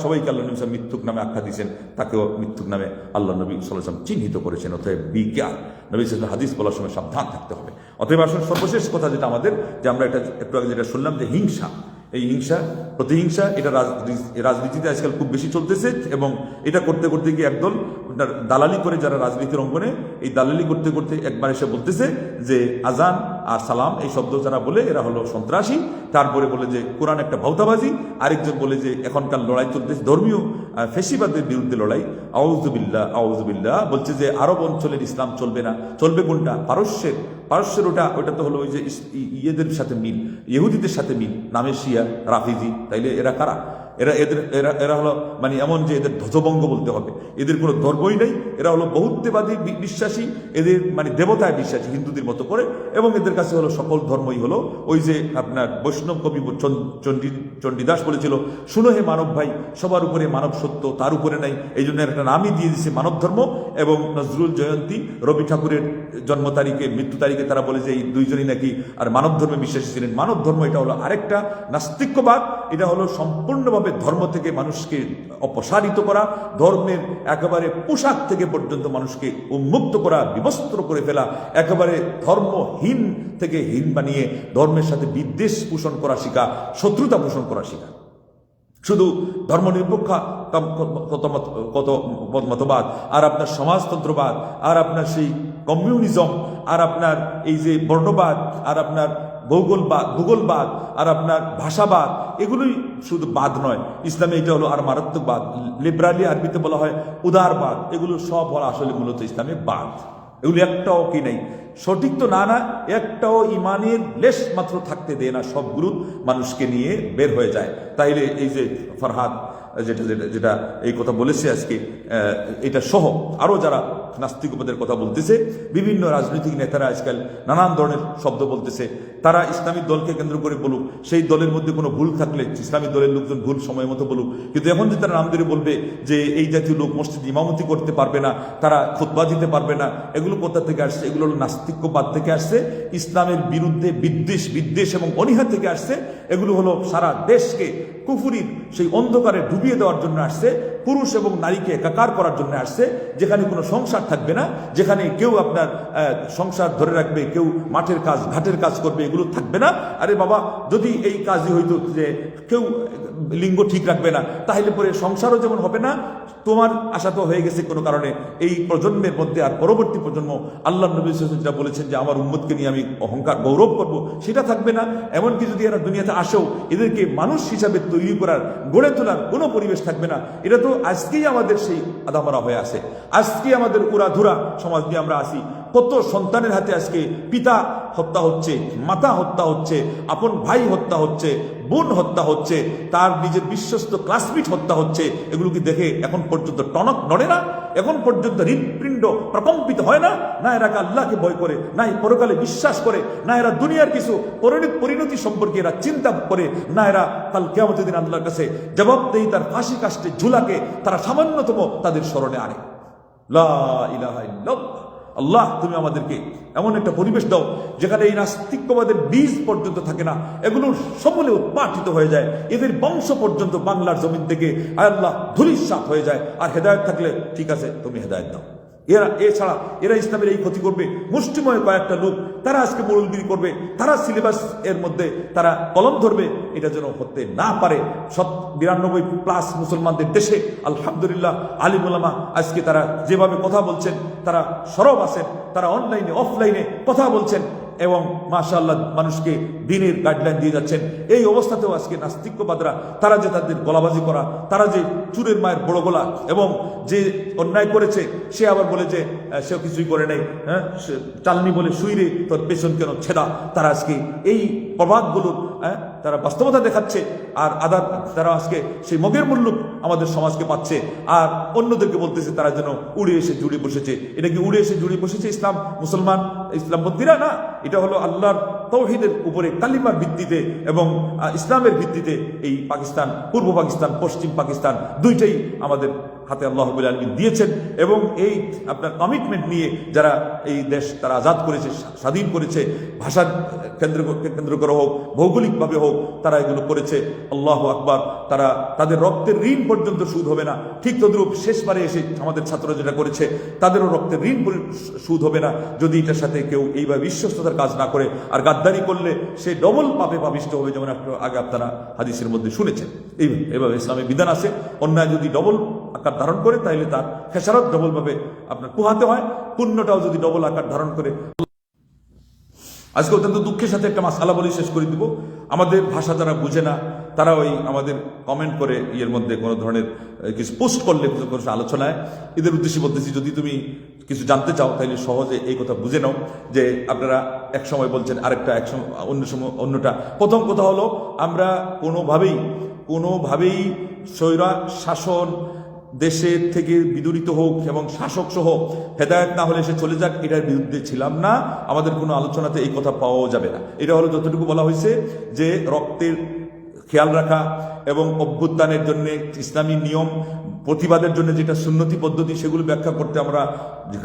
Speaker 1: সবাইকে আল্লাহ নবী সাল্লাল্লাহু মিথ্যুক নামে আখ্যা দিয়েছেন, তাকেও মিথ্যুক নামে আল্লাহ নবী সাল্লাল্লাহু আলাইহি ওয়াসাল্লাম চিহ্নিত করেছেন। অতএব বিজ্ঞান নবী সাল্লাল্লাহু হাদিস বলার সময় সাবধান থাকতে হবে। অতএব আসলে সর্বশেষ কথা যেটা আমাদের, যে আমরা এটা একটু আগে যেটা শুনলাম, যে হিংসা, এই হিংসা, প্রতিহিংসা, এটা রাজনীতিতে আজকাল খুব বেশি চলতেছে, এবং এটা করতে করতে গিয়ে একদল দালালি করে যারা রাজনীতির অঙ্গনে, এই দালালি করতে করতে একবার এসে বলতেছে যে আজান আর সালাম এই শব্দ যারা বলে এরা হলো সন্ত্রাসী, তারপরে বলে যে কোরআন একটা ভাউতাবাজি, আরেকজন বলে যে এখনকার লড়াই চলতেছে ধর্মীয় ফেসিবাদের বিরুদ্ধে লড়াই, আউযুবিল্লাহ, বলছে যে আরব অঞ্চলের ইসলাম চলবে না। চলবে কোনটা? পারস্যের ওটা তো হলো ওই যে ইয়েদের সাথে মিল, ইহুদিদের সাথে মিল, নামে শিয়া রাফিজি। তাইলে এরা কারা? এরা হলো মানে এমন যে এদের ধ্বজভঙ্গ বলতে হবে, এদের কোনো ধর্মই নেই, এরা হলো বহুত্ববাদী বিশ্বাসী, এদের মানে দেবতায় বিশ্বাসী হিন্দুদের মতো করে, এবং এদের কাছে হলো সকল ধর্মই হলো ওই যে আপনার বৈষ্ণব কবি চণ্ডীদাস বলেছিল, শুনো হে মানব ভাই, সবার উপরে মানব সত্য, তার উপরে নাই, এই জন্য একটা নামই দিয়ে দিচ্ছে মানব ধর্ম। এবং নজরুল জয়ন্তী, রবি ঠাকুরের জন্ম তারিখে মৃত্যু তারিখে তারা বলে যে এই দুইজনই নাকি আর মানব ধর্মে বিশ্বাসী ছিলেন। মানব ধর্ম এটা হলো আরেকটা নাস্তিক্যবাদ, এটা হলো সম্পূর্ণভাবে ধর্ম থেকে মানুষকে অপসারিত করা, ধর্মের একেবারে পোশাক থেকে পর্যন্ত মানুষকে উন্মুক্ত করা, বিবস্ত্র করে ফেলা, একেবারে ধর্মহীন থেকে হীন বানিয়ে ধর্মের সাথে বিদ্বেষ পোষণ করা শিখা, শত্রুতা পোষণ করা শিখা, শুধু ধর্মনিরপেক্ষ কত মতবাদ, আর আপনার সমাজতন্ত্রবাদ, আর আপনার সেই কমিউনিজম, আর আপনার এই যে বর্ণবাদ, আর আপনার ভূগোলবাদ, আর আপনার ভাষাবাদ, এগুলোই শুধু বাদ নয়, ইসলামে এটা হলো আর মারাত্মকবাদ। লিবারালি আরবিতে বলা হয় উদারবাদ। এগুলো সব হলো আসলে মূলত ইসলামে বাদ। এগুলো একটাও কি নেই, সঠিক তো না, একটাও ইমানের লেশ মাত্র থাকতে দেয় না, সবগুলো মানুষকে নিয়ে বের হয়ে যায়। তাইলে এই যে ফরহাদ যেটা এই কথা বলেছে আজকে, এটা সহ আরো যারা নাস্তিকবাদের কথা বলতেছে, বিভিন্ন রাজনৈতিক নেতারা আজকাল নানান ধরনের শব্দ বলতেছে, তারা ইসলামিক দলকে কেন্দ্র করে বলুক, সেই দলের মধ্যে কোনো ভুল থাকলে ইসলামিক দলের লোকজন ভুল সময় মতো বলুক, কিন্তু এখন যে তারা নাম ধরে বলবে যে এই জাতীয় লোক মসজিদ ইমামতি করতে পারবে না, তারা খুতবা দিতে পারবে না, এগুলো কোথা থেকে আসছে? এগুলো হলো নাস্তিক্যবাদ থেকে আসছে, ইসলামের বিরুদ্ধে বিদ্বেষ এবং অনীহা থেকে আসছে। এগুলো হলো সারা দেশকে কুফুরির সেই অন্ধকারে ডুবিয়ে দেওয়ার জন্য আসছে, পুরুষ এবং নারীকে একাকার করার জন্য আসছে, যেখানে কোনো সংসার থাকবে না, যেখানে কেউ আপনার সংসার ধরে রাখবে, কেউ মাঠের কাজ ঘাটের কাজ করবে, এগুলো থাকবে না। আরে বাবা, যদি এই কাজই হইতো যে কেউ লিঙ্গ ঠিক রাখবে না, তাহলে পরে সংসারও যেমন হবে না, তোমার আশা তো হয়ে গেছে কোনো কারণে এই প্রজন্মের মধ্যে, আর পরবর্তী প্রজন্ম আল্লাহ নবী সাল্লাল্লাহু আলাইহি ওয়াসাল্লাম বলেছেন যে আমার উম্মতকে নিয়ে আমি অহংকার গৌরব করব, সেটা থাকবে না। এমনকি যদি এরা দুনিয়াতে আসেও, এদেরকে মানুষ হিসাবে তৈরি করার, গড়ে তোলার কোনো পরিবেশ থাকবে না। এটা তো আজকেই আমাদের সেই আদামরা হয়ে আছে, আজকে আমাদের উড়াধুরা সমাজ নিয়ে আমরা আসি। কত সন্তানের হাতে আজকে পিতা হত্যা হচ্ছে, মাতা হত্যা হচ্ছে, আপন ভাই হত্যা হচ্ছে, বোন হত্যা হচ্ছে, তার নিজের বিশ্বস্ত ক্লাসমেট হত্যা হচ্ছে। এগুলোকে দেখে এখন পর্যন্ত টনক নড়ে না, এখন পর্যন্ত হৃৎপিণ্ড প্রকম্পিত হয় না। না এরা আল্লাহকে ভয় করে, না পরকালে বিশ্বাস করে, না এরা দুনিয়ার কিছু পরিণতি সম্পর্কে এরা চিন্তা করে, না এরা কাল কিয়ামতের দিন আল্লাহর কাছে জবাবদেহি তার ফাঁসি কাস্টে ঝুলাকে তারা সামান্যতম তাদের স্মরণে আনে। লা ইলাহা ইল্লাল্লাহ। আল্লাহ তুমি আমাদেরকে এমন একটা পরিবেশ দাও যেখানে এই নাস্তিক্যবাদের বীজ পর্যন্ত থাকে না, এগুলো সমূলে উৎপাটিত হয়ে যায়, এদের বংশ পর্যন্ত বাংলার জমিন থেকে আয় আল্লাহ ধূলিসাৎ হয়ে যায়। আর হেদায়েত থাকলে ঠিক আছে, তুমি হেদায়েত দাও। এছাড়া এরা ইসলামের এই ক্ষতি করবে। মুষ্টিময় কয়েকটা লোক তারা আজকে মৌলগিরি করবে, তারা সিলেবাস এর মধ্যে তারা কলম ধরবে, এটা যেন হতে না পারে। 92+ মুসলমানদের দেশে আলহামদুলিল্লাহ আলিম উলামা আজকে তারা যেভাবে কথা বলছেন, তারা সরব আছেন, তারা অনলাইনে অফলাইনে কথা বলছেন এবং মাশাআল্লাহ মানুষকে দ্বীনের গাইডলাইন দিয়ে যাচ্ছেন। এই অবস্থাতেও আজকে নাস্তিক্যবাদরা তারা যে তাদের গলাবাজি করা, তারা যে চুরের মায়ের বড় গলা এবং যে অন্যায় করেছে সে আবার বলে যে সেও কিছুই করে নাই, হ্যাঁ চালনি বলে শুইরে তোর পেছন কেন ছেদা, তারা আজকে এই প্রবাদগুলোর তারা বাস্তবতা দেখাচ্ছে। আর তারা আজকে সেই মগের মূল্য আমাদের সমাজকে পাচ্ছে, আর অন্যদেরকে বলতেছে তারা যেন উড়ে এসে জুড়ে বসেছে। এটা কি উড়ে এসে জুড়ে বসেছে ইসলাম মুসলমান ইসলামপন্থীরা? না, এটা হলো আল্লাহর তাওহীদের উপরে কালিমার ভিত্তিতে এবং ইসলামের ভিত্তিতে এই পাকিস্তান, পূর্ব পাকিস্তান, পশ্চিম পাকিস্তান দুইটাই আমাদের হাতে আল্লাহ রাব্বুল আলামিন দিয়েছেন। এবং এই আপনার কমিটমেন্ট নিয়ে যারা এই দেশ তারা আজাদ করেছে, স্বাধীন করেছে, ভাষার কেন্দ্র করে হোক, ভৌগোলিকভাবে হোক, তারা এগুলো করেছে। আল্লাহু আকবার। তারা তাদের রক্তের ঋণ পর্যন্ত সুদ হবে না। ঠিক তদ্রূপ শেষবারে এসে আমাদের ছাত্র যেটা করেছে, তাদেরও রক্তের ঋণ সুদ হবে না যদি এটার সাথে কেউ এইভাবে বিশ্বস্ততার কাজ না করে। আর গাদ্দারি করলে সে ডবল পাপে পাবিষ্ট হবে, যেমন একটু আগে আপনারা হাদিসের মধ্যে শুনেছেন। এইভাবে ইসলামের বিধান আছে, অন্যায় যদি ডবল আকার ধারণ করে তাইলে তার খেসারত ডবল ভাবে আপনার পোহাতে হয়, পুণ্যটাও যদি ডবল আকার ধারণ করে। আজকে অত্যন্ত দুঃখের সাথে একটা মাসআলা বলে শেষ করে দিব। আমাদের ভাষা যারা বুঝে না তারা ওই আমাদের কমেন্ট করে এর মধ্যে কোনো ধরনের কিছু পোস্ট করলে কোনো আলোচনায়, এদের উদ্দেশ্যে বলতেছি, যদি তুমি কিছু জানতে চাও তাহলে সহজে এই কথা বুঝে নাও যে আপনারা এক সময় বলছেন আরেকটা, এক সময় অন্য সময় অন্যটা। প্রথম কথা হলো, আমরা কোনোভাবেই স্বৈরা শাসন দেশের থেকে বিদূরিত হোক এবং শাসক সহ হেদায়েত না হলে সে চলে যাক, এটার বিরুদ্ধে ছিলাম না। আমাদের কোনো আলোচনাতে এই কথা পাওয়াও যাবে না। এটা হলো যতটুকু বলা হয়েছে যে রক্তের খেয়াল রাখা এবং অভ্যুত্থানের জন্য ইসলামী নিয়ম প্রতিবাদের জন্য যেটা সুন্নতি পদ্ধতি, সেগুলো ব্যাখ্যা করতে আমরা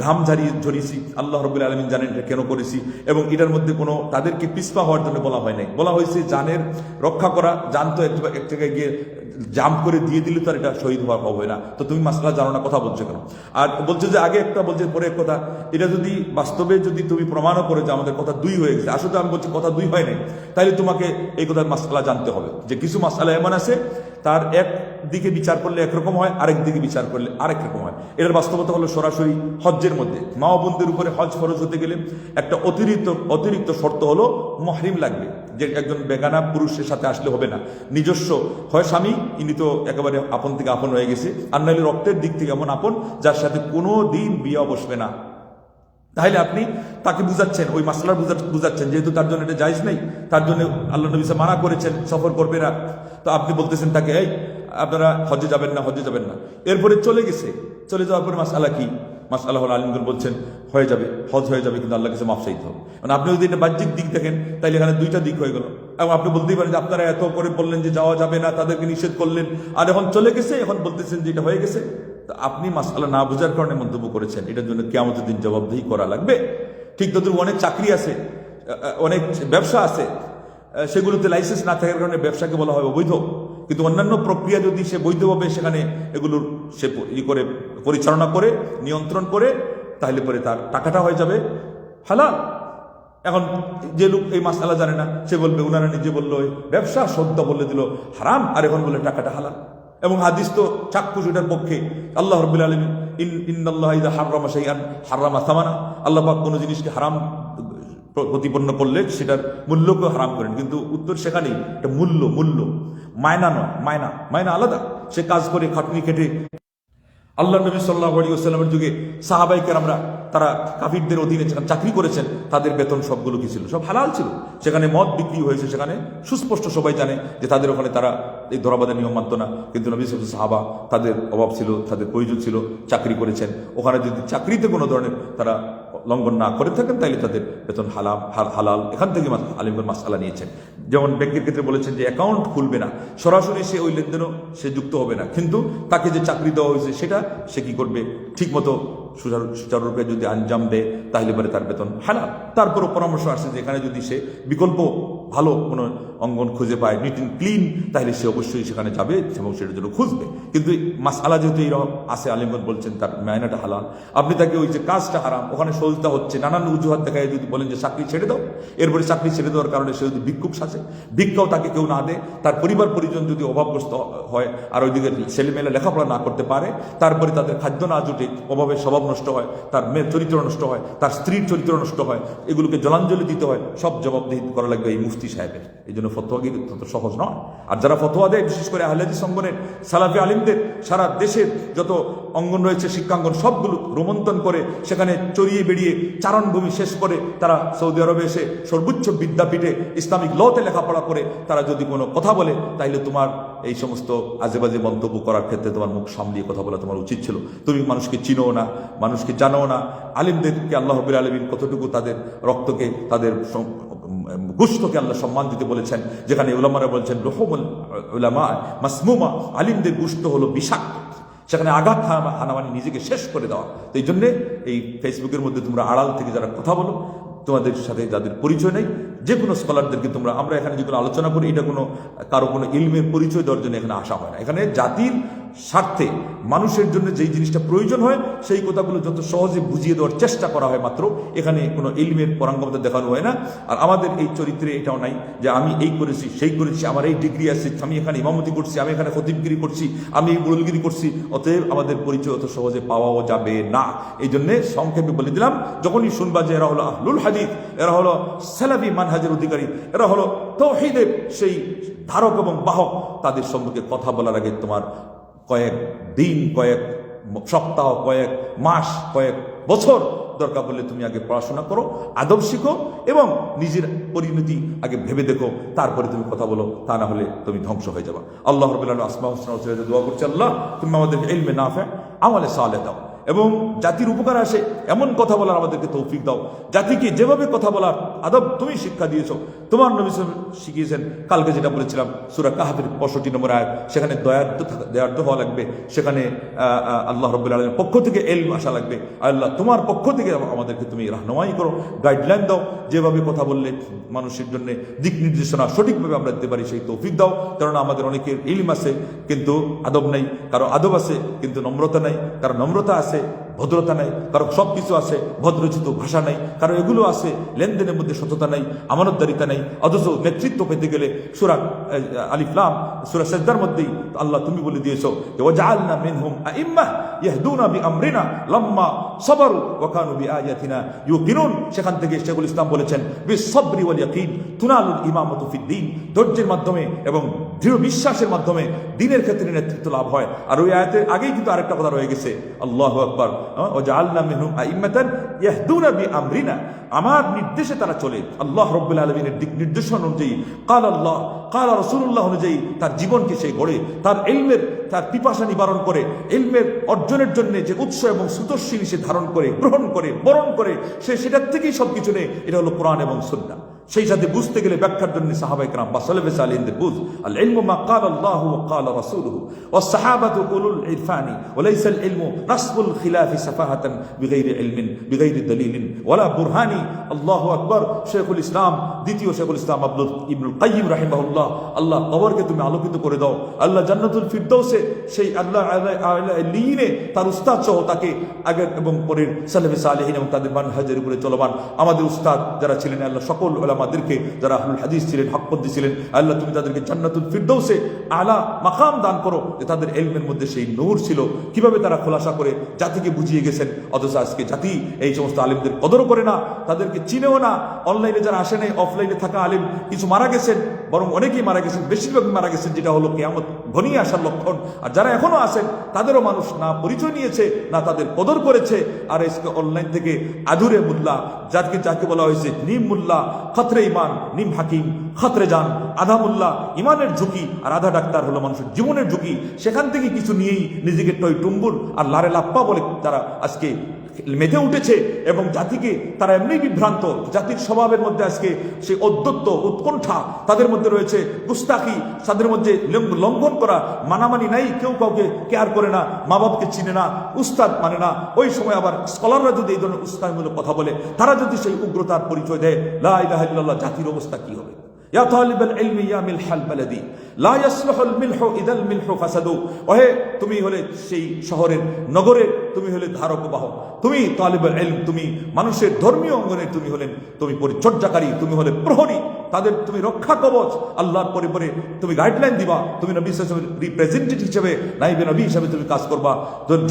Speaker 1: ঘাম ঝরিয়েছি। আল্লাহ রাব্বুল আলামিন জানেন এটা কেন করেছি। এবং এটার মধ্যে কোনো তাদেরকে পিছপা হওয়ার জন্য বলা হয় নাই, বলা হয়েছে জানের রক্ষা করা। জান তো এক জায়গায় গিয়ে জাম্প করে দিয়ে দিলে তো আর এটা শহীদ হওয়া হবে না। তো তুমি মাসলা জানো না, কথা বলছো কেন? আর বলছো যে আগে একটা, বলছে পরে এক কথা। এটা যদি বাস্তবে যদি তুমি প্রমাণও করে যে আমাদের কথা দুই হয়ে গেছে, আসলে আমি বলছি কথা দুই হয় নাই, তাহলে তোমাকে এই কথার মাসলা জানতে হবে যে কিছু মাসলা এমন আছে তার এক দিকে বিচার করলে একরকম হয়, আরেক দিকে বিচার করলে আরেক রকম হয়। এটার বাস্তবতা হলো সরাসরি হজ্জের মধ্যে মা বোনদের উপরে হজ ফরজ হতে গেলে একটা অতিরিক্ত শর্ত হলো মহরিম লাগবে, যে একজন বেগানা পুরুষের সাথে আসলে হবে না। নিজস্ব হয় স্বামী, ইনি তো একেবারে আপন থেকে আপন হয়ে গেছে, আর নাহলে রক্তের দিক থেকে এমন আপন যার সাথে কোনো দিন বিয়ে বসবে না। তাহলে আপনি তাকে বুঝাচ্ছেন, ওই মাসলার বুঝাচ্ছেন, যেহেতু তার জন্য এটা জায়েজ নেই, তার জন্য আল্লাহ নবী মানা করেছেন সফর করবে না। তো আপনি বলতেছেন তাকে, এই আপনারা হজ্জে যাবেন না। এরপরে চলে যাওয়ার পরে মাসআলা কি? মাসআলা হল আলিমগণ বলছেন হয়ে যাবে, হজ হয়ে যাবে, কিন্তু আল্লাহর কাছে মাফ চাইতে হবে। মানে আপনি যদি এটা বাহ্যিক দিক দেখেন তাইলে এখানে দুইটা দিক হয়ে গেল। এবং আপনি বলতেই পারেন যে আপনারা এত করে বললেন যে যাওয়া যাবে না, তাদেরকে নিষেধ করলেন, আর এখন চলে গেছে, এখন বলতেছেন যে এটা হয়ে গেছে। আপনি মাসআলা না বোঝার কারণে মন্তব্য করেছেন, এটার জন্য কিয়ামতের দিন জবাবদিহি করা লাগবে। ঠিক তদ্রুপ অনেক চাকরি আছে, অনেক ব্যবসা আছে, সেগুলোতে লাইসেন্স না থাকার কারণে ব্যবসাকে বলা হয় অবৈধ। কিন্তু অন্যান্য প্রক্রিয়া যদি সে বৈধভাবে সেখানে এগুলোর সে করে পরিচালনা করে নিয়ন্ত্রণ করে, তাহলে পরে তার টাকাটা হয়ে যাবে হালাল। এখন যে লোক এই মাসআলা জানে না, সে বলবে ওনারা নিজে বললো ব্যবসা সদ্য বলে দিল হারাম, আর এখন বলে টাকাটা হালাল। এবং হাদিস তো চাক্ষুষ এটার পক্ষে। আল্লাহ রাব্বুল আলামিন ইন্নাল্লাহা ইযা হাররামা শাইআন হাররামা সামানা, আল্লাহ পাক কোনো জিনিসকে হারাম প্রতিপন্ন করলে সেটার মূল্যকেও হারাম করেন। কিন্তু উত্তর সেখানেই, এটা মূল্য মায়না নয়, মায়না আলাদা। সে কাজ করে খাটনি খেটে। আল্লাহ নবী সাল্লাল্লাহু আলাইহি ওয়াসাল্লামের যুগে সাহাবায়ে কেরামরা তারা কাফিরদের অধীনে যেখানে চাকরি করেছেন, তাদের বেতন সবগুলো কি ছিল? সব হালাল ছিল। সেখানে মদ বিক্রি হয়েছে, সেখানে সুস্পষ্ট সবাই জানে যে তাদের ওখানে তারা এই ধরাবাদের নিয়ম মানত না। কিন্তু নবী সাহাবা, তাদের অভাব ছিল, তাদের প্রয়োজন ছিল, চাকরি করেছেন। ওখানে যদি চাকরিতে কোনো ধরনের তারা লঙ্ঘন না করে থাকেন তাহলে তাদের বেতন হালাল। এখান থেকে আলিমগণ মাসআলা নিয়েছেন। যেমন ব্যাংকের ক্ষেত্রে বলেছেন যে অ্যাকাউন্ট খুলবে না, সরাসরি সে ওই লেনদেনও সে যুক্ত হবে না, কিন্তু তাকে যে চাকরি দেওয়া হয়েছে সেটা সে কি করবে? ঠিক মতো সুচারুরূপে যদি আঞ্জাম দেয় তাহলে পরে তার বেতন হালাল। তারপরও পরামর্শ আসছে যে এখানে যদি সে বিকল্প ভালো কোনো অঙ্গন খুঁজে পায়, নিট অ্যান্ড ক্লিন, তাহলে সে অবশ্যই সেখানে যাবে এবং সেটার জন্য খুঁজবে। কিন্তু মাসআলা যেহেতু এইরকম আছে, আলিমগণ বলছেন তার মায়নাটা হালাল, আপনি তাকে ওই যে কাজটা হারাম, ওখানে সজদা হচ্ছে, নানান অজুহাত দেখায় যদি বলেন যে চাকরি ছেড়ে দাও, এরপরে চাকরি ছেড়ে দেওয়ার কারণে সে যদি ভিক্ষুক সাজে, ভিক্ষাও তাকে কেউ না দেয়, তার পরিবার পরিজন যদি অভাবগ্রস্ত হয় আর ওইদিকে ছেলেমেয়েরা লেখাপড়া না করতে পারে, তারপরে তাদের খাদ্য না জুটে, অভাবে স্বভাব নষ্ট হয়, তার মেয়ের চরিত্র নষ্ট হয়, তার স্ত্রীর চরিত্র নষ্ট হয়, এগুলোকে জলাঞ্জলি দিতে হয়, সব জবাবদিহি করা লাগবে এই মুফতি সাহেবের। এই জন্য ফতোয়াগিরি তত সহজ নয়। আর যারা ফতোয়া দেয়, বিশেষ করে আহলে হাদিস অঙ্গনের সালাফি আলিমদের, সারা দেশের যত অঙ্গন রয়েছে শিক্ষাঙ্গন সবগুলো রোমন্থন করে সেখানে চড়িয়ে বেরিয়ে চারণভূমি শেষ করে তারা সৌদি আরবে এসে সর্বোচ্চ বিদ্যাপীঠে ইসলামিক লতে লেখাপড়া করে তারা যদি কোনো কথা বলে, তাইলে তোমার এই সমস্ত আজেবাজে মন্তব্য করার ক্ষেত্রে তোমার মুখ সামলিয়ে কথা বলা তোমার উচিত ছিল। তুমি মানুষকে চিনো না, মানুষকে জানো না। আলিমদেরকে আল্লাহ রাব্বুল আলামিন কতটুকু তাদের রক্তকে, তাদের গোশতকে আল্লাহ সম্মান দিতে বলেছেন, যেখানে উলামারা বলছেন রুহুমুল উলামা মাসমুমা, আলিমদের গোশত হলো বিষাক্ত, সেখানে আঘাত হানা মানে নিজেকে শেষ করে দেওয়া। তো এই জন্যে এই ফেসবুকের মধ্যে তোমরা আড়াল থেকে যারা কথা বলো, তোমাদের সাথে যাদের পরিচয় নেই, যে কোনো স্কলারদেরকে আমরা এখানে যেগুলো আলোচনা করি, এটা কোনো কারো কোনো ইলমের পরিচয় দেওয়ার জন্য এখানে আসা হয় না। এখানে জাতির স্বার্থে মানুষের জন্য যেই জিনিসটা প্রয়োজন হয় সেই কথাগুলো যত সহজে বুঝিয়ে দেওয়ার চেষ্টা করা হয় মাত্র। এখানে কোনো ইলমের পরাঙ্গমতা দেখানো হয় না। আর আমাদের এই চরিত্রে এটাও নাই যে আমি এই করেছি সেই করেছি, আমার এই ডিগ্রি আছে, আমি এখানে ইমামতি করছি, আমি এখানে খতিবগিরি করছি, আমি মুরুলগিরি করছি। অতএব আমাদের পরিচয় অত সহজে পাওয়াও যাবে না। এই জন্যে সংক্ষেপে বলে দিলাম, যখনই শুনবা যে এরা হলো আহলুল হাদিস, এরা হলো সালাফি মানহাজের অধিকারী, এরা হলো তাওহীদের সেই ধারক এবং বাহক, তাদের সম্পর্কে কথা বলার আগে তোমার কয়েক দিন, কয়েক সপ্তাহ, কয়েক মাস, কয়েক বছর দরকার পড়লে তুমি আগে পড়াশোনা করো, আদব শিখো এবং নিজের পরিণতি আগে ভেবে দেখো, তারপরে তুমি কথা বলো। তা না হলে তুমি ধ্বংস হয়ে যাবা। আল্লাহ রাব্বুল আলামিন আসমাউল হুসনা দোয়া করছি, আল্লাহ তুমি আমাদের ইলমে নাফে, আমলে সালেহ দাও এবং জাতির উপকার আসে এমন কথা বলার আমাদেরকে তৌফিক দাও। জাতিকে যেভাবে কথা বলার আদব তুমি শিক্ষা দিয়েছো, তোমার নবী শিখিয়েছেন। কালকে যেটা বলেছিলাম সূরা কাহফের 65 নম্বর আয়াত, সেখানে দয়ার্দ হওয়া লাগবে, সেখানে আল্লাহ রাব্বুল আলামিনের পক্ষ থেকে ইলম আসা লাগবে। আল্লাহ তোমার পক্ষ থেকে আমাদেরকে তুমি রাহনুমাই করো, গাইডলাইন দাও, যেভাবে কথা বললে মানুষের জন্য দিক নির্দেশনা সঠিকভাবে আমরা দিতে পারি সেই তৌফিক দাও। কারণ আমাদের অনেকের ইলম আছে কিন্তু আদব নাই, কারো আদব আছে কিন্তু নম্রতা নাই, কারো নম্রতা আছে ভদ্রতা নাই, কারো সবকিছু আছে ভদ্রচিত ভাষা নাই, কারো এগুলো আছে লেনদেনের মধ্যে সততা নাই, আমানতদারিতা নাই। অথচ নেতৃত্ব পেতে গেলে সূরা আলিফ লাম সূরা সাজদার মধ্যেই আল্লাহ তুমি বলে দিয়েছো যে ওয়াজআলনা মিনহুম আইম্মাহ ইয়াহদুনা বিআমরিনা লাম্মা সাবারু ওয়া কানু বিআয়াতিনা ইউকিনুন। সেখান থেকে শেখুল ইসলাম বলেছেন বিসসবরি ওয়াল ইয়াকিন তুনালুল ইমামাতু ফিদ্দীন, ধৈর্যের মাধ্যমে এবং দৃঢ় বিশ্বাসের মাধ্যমে দ্বীনের ক্ষেত্রে নেতৃত্ব লাভ হয়। আর ওই আয়াতের আগেই কিন্তু আরেকটা কথা রয়ে গেছে, আল্লাহু আকবার, ওয়াজআলনা মিনহুম আইম্মাতান ইয়াহদুনা বিআমরিনা, আমার নির্দেশে তারা চলে। আল্লাহ রাব্বুল আলামিনের দিক নির্দেশনা অনুযায়ী, কাল আল্লাহ কাল রাসূলুল্লাহ অনুযায়ী তার জীবনকে সে গড়ে, তার ইলমের তার পিপাসা নিবারণ করে, ইলমের অর্জনের জন্য যে উৎস এবং সুতোশীল সে ধারণ করে, গ্রহণ করে, বরণ করে, সে সেটার থেকেই সবকিছু নেই। এটা হলো কোরআন এবং সুন্নাহ। সেই সাথে বুঝতে গেলে ব্যাখ্যার জন্য সাহাবায়ে কেরাম বা সালাফে সালেহিনদের বুঝ, আল ইলমু মা ক্বালা আল্লাহু ওয়া ক্বালা রাসূলুহু ওয়াস সাহাবাতু উলুল ইরফানি ওয়া লাইসা আল ইলমু নাসবুল খিলাফি সাফাহাতান বিগাইরি ইলমিন বিগাইরি দলিলিন ওয়ালা বুরহানি। আল্লাহু আকবার। শেখুল ইসলাম, দ্বিতীয় শেখুল ইসলাম ইবনুল কাইয়িম রাহিমাহুল্লাহ, আল্লাহ কবরকে তুমি আলোকিত করে দাও। আল্লাহ জান্নাতুল ফিরদৌসে সেই আল্লাহ লিনে তার উস্তাদ সহ তাকে আগের এবং পরের সালাফে সালেহিন এবং তাদের মানহাজের উপরে চলমান আমাদের উস্তাদ যারা ছিলেন, আল্লাহ সকল উলামাদেরকে যারা আহলুল হাদিস ছিলেন, হকপন্থী ছিলেন, আল্লাহ তুমি তাদেরকে জান্নাতুল ফিরদৌসে আলা মাকাম দান করো, যে তাদের ইলমের মধ্যে সেই নূর ছিল, কিভাবে তারা খোলাসা করে জাতিকে বুঝিয়ে গেছেন। অথচ আজকে জাতি এই সমস্ত আলিমদের কদরও করে না, তাদেরকে চিনেও না। অনলাইনে যারা আসে নাই, অফলাইনে থাকা আলিম কিছু মারা গেছেন, বরং অনেকেই মারা গেছেন, বেশিরভাগই মারা গেছেন, যেটা হলো কিয়ামত ঘনিয়ে আসার লক্ষণ। আর যারা এখনো আছেন তাদেরও মানুষ না পরিচয় নিয়েছে, না তাদের কদর করেছে। আর আজকে অনলাইন থেকে আধুরে মুল্লা, যাকে বলা হয়েছে নিম মুল্লা খতরে ইমান, নিম হাকিম খতরে যান, আধা মুল্লা ইমানের ঝুঁকি আর আধা ডাক্তার হলো মানুষের জীবনের ঝুঁকি। সেখান থেকে কিছু নিয়েই নিজেকে টই টুম্বুর আর লারে লাপ্পা বলে তারা আজকে মেতে উঠেছে এবং জাতিকে তারা এমনি বিভ্রান্ত, জাতির স্বভাবের মধ্যে আজকে সেই অদ্যত্ত উৎকণ্ঠা তাদের মধ্যে রয়েছে, গুস্তাখি তাদের মধ্যে লঙ্ঘন করা, মানামানি নাই, কেউ কাউকে কেয়ার করে না, মা বাপকে চিনে না, উস্তাদ মানে না। ওই সময় আবার স্কলাররা যদি এই ধরনের উস্তাদমূলক কথা বলে, তারা যদি সেই উগ্রতার পরিচয় দেয়, লা ইলাহা ইল্লাল্লাহ, জাতির অবস্থা কি হবে? ইয়া তালিবাল ইলমি ইয়া মিলহাল বালাদি লা ইয়াসলুহুল মিলহু ইদাল মিলহু ফাসাদু। ওহে তুমি হলে সেই শহরের নগরের, তুমি হলে ধারক বাহক, তুমি তালিবুল ইলম, তুমি মানুষের ধর্মীয় অঙ্গনে তুমি পরিচর্যাকারী, তুমি হলে প্রহরী, তাদের তুমি রক্ষা কবচ, আল্লাহর পরে তুমি গাইডলাইন দিবা, তুমি নবী সাল্লাল্লাহু আলাইহি ওয়াসাল্লামের রিপ্রেজেন্টেটিভ হিসেবে, নাইবে নবী হিসেবে তুমি কাজ করবা।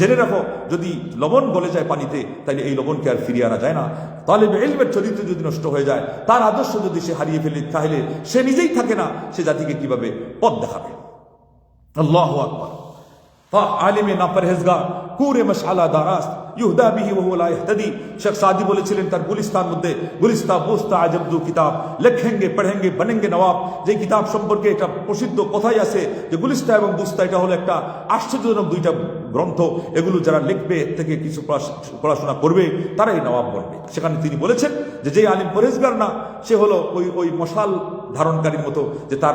Speaker 1: জেনে রাখো, যদি লবণ গলে যায় পানিতে, তাহলে এই লবণকে আর ফিরিয়ে আনা যায় না। তালিবে ইলমের চরিত্র যদি নষ্ট হয়ে যায়, তার আদর্শ যদি সে হারিয়ে ফেলে, তাহলে সে নিজেই থাকে না, সে জাতিকে কিভাবে পথ দেখাবে? আল্লাহু আকবার। আলিমে না পরহেজগার কুরে মশআলা দারাস ইউহদা বিহি ওয়া হুয়া লা ইহতাদি। শেখ সাদি বলেছিলেন তার গুলিস্তান মধ্যে, গুলিস্তা বোস্তা আজবদু কিতাব লেখেঙ্গে পড়েঙ্গে বনেঙ্গে নওয়াব। যে কিতাব সম্পর্কে একটা প্রসিদ্ধ কথাই আছে যে গুলিস্তা এবং বুস্তা এটা হলো একটা আশ্চর্যজনক দুইটা গ্রন্থ, এগুলো যারা লিখবে থেকে কিছু পড়াশোনা করবে তারাই নওয়াব বনবে। সেখানে তিনি বলেছেন যে আলিম পরহেজগার না, সে হলো ওই মশাল ধারণকারীর মতো, যে তার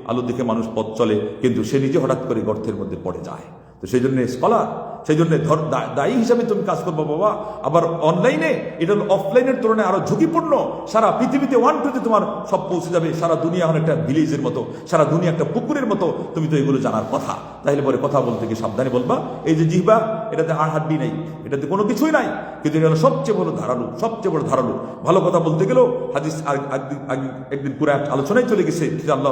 Speaker 1: আলো দেখে মানুষ পথ চলে, কিন্তু সে নিজে হঠাৎ করে গর্তের মধ্যে পড়ে যায়। তো সেই জন্য স্কলার, সেই জন্য দায়ী হিসাবে তুমি কাজ করবো বাবা। আবার অনলাইনে, এটা হলো অফলাইনের তুলনায় আরো ঝুঁকিপূর্ণ। সারা পৃথিবীতে 1-2 তোমার সব পৌঁছে যাবে। সারা দুনিয়া এখন একটা ভিলেজের মতো, সারা দুনিয়া একটা পুকুরের মতো, তুমি তো এগুলো জানার কথা। তাহলে পরে কথা বলতে গিয়ে সাবধানে বলবা। এই যে জিহ্বা, এটাতে হাড্ডি নাই, এটাতে কোনো কিছুই নাই, কিন্তু এটা হলো সবচেয়ে বড় ধারালু, সবচেয়ে বড় ধারালু। ভালো কথা বলতে গেলেও হাদিস একদিন পুরো একটা আলোচনায় চলে গেছে যে আল্লাহ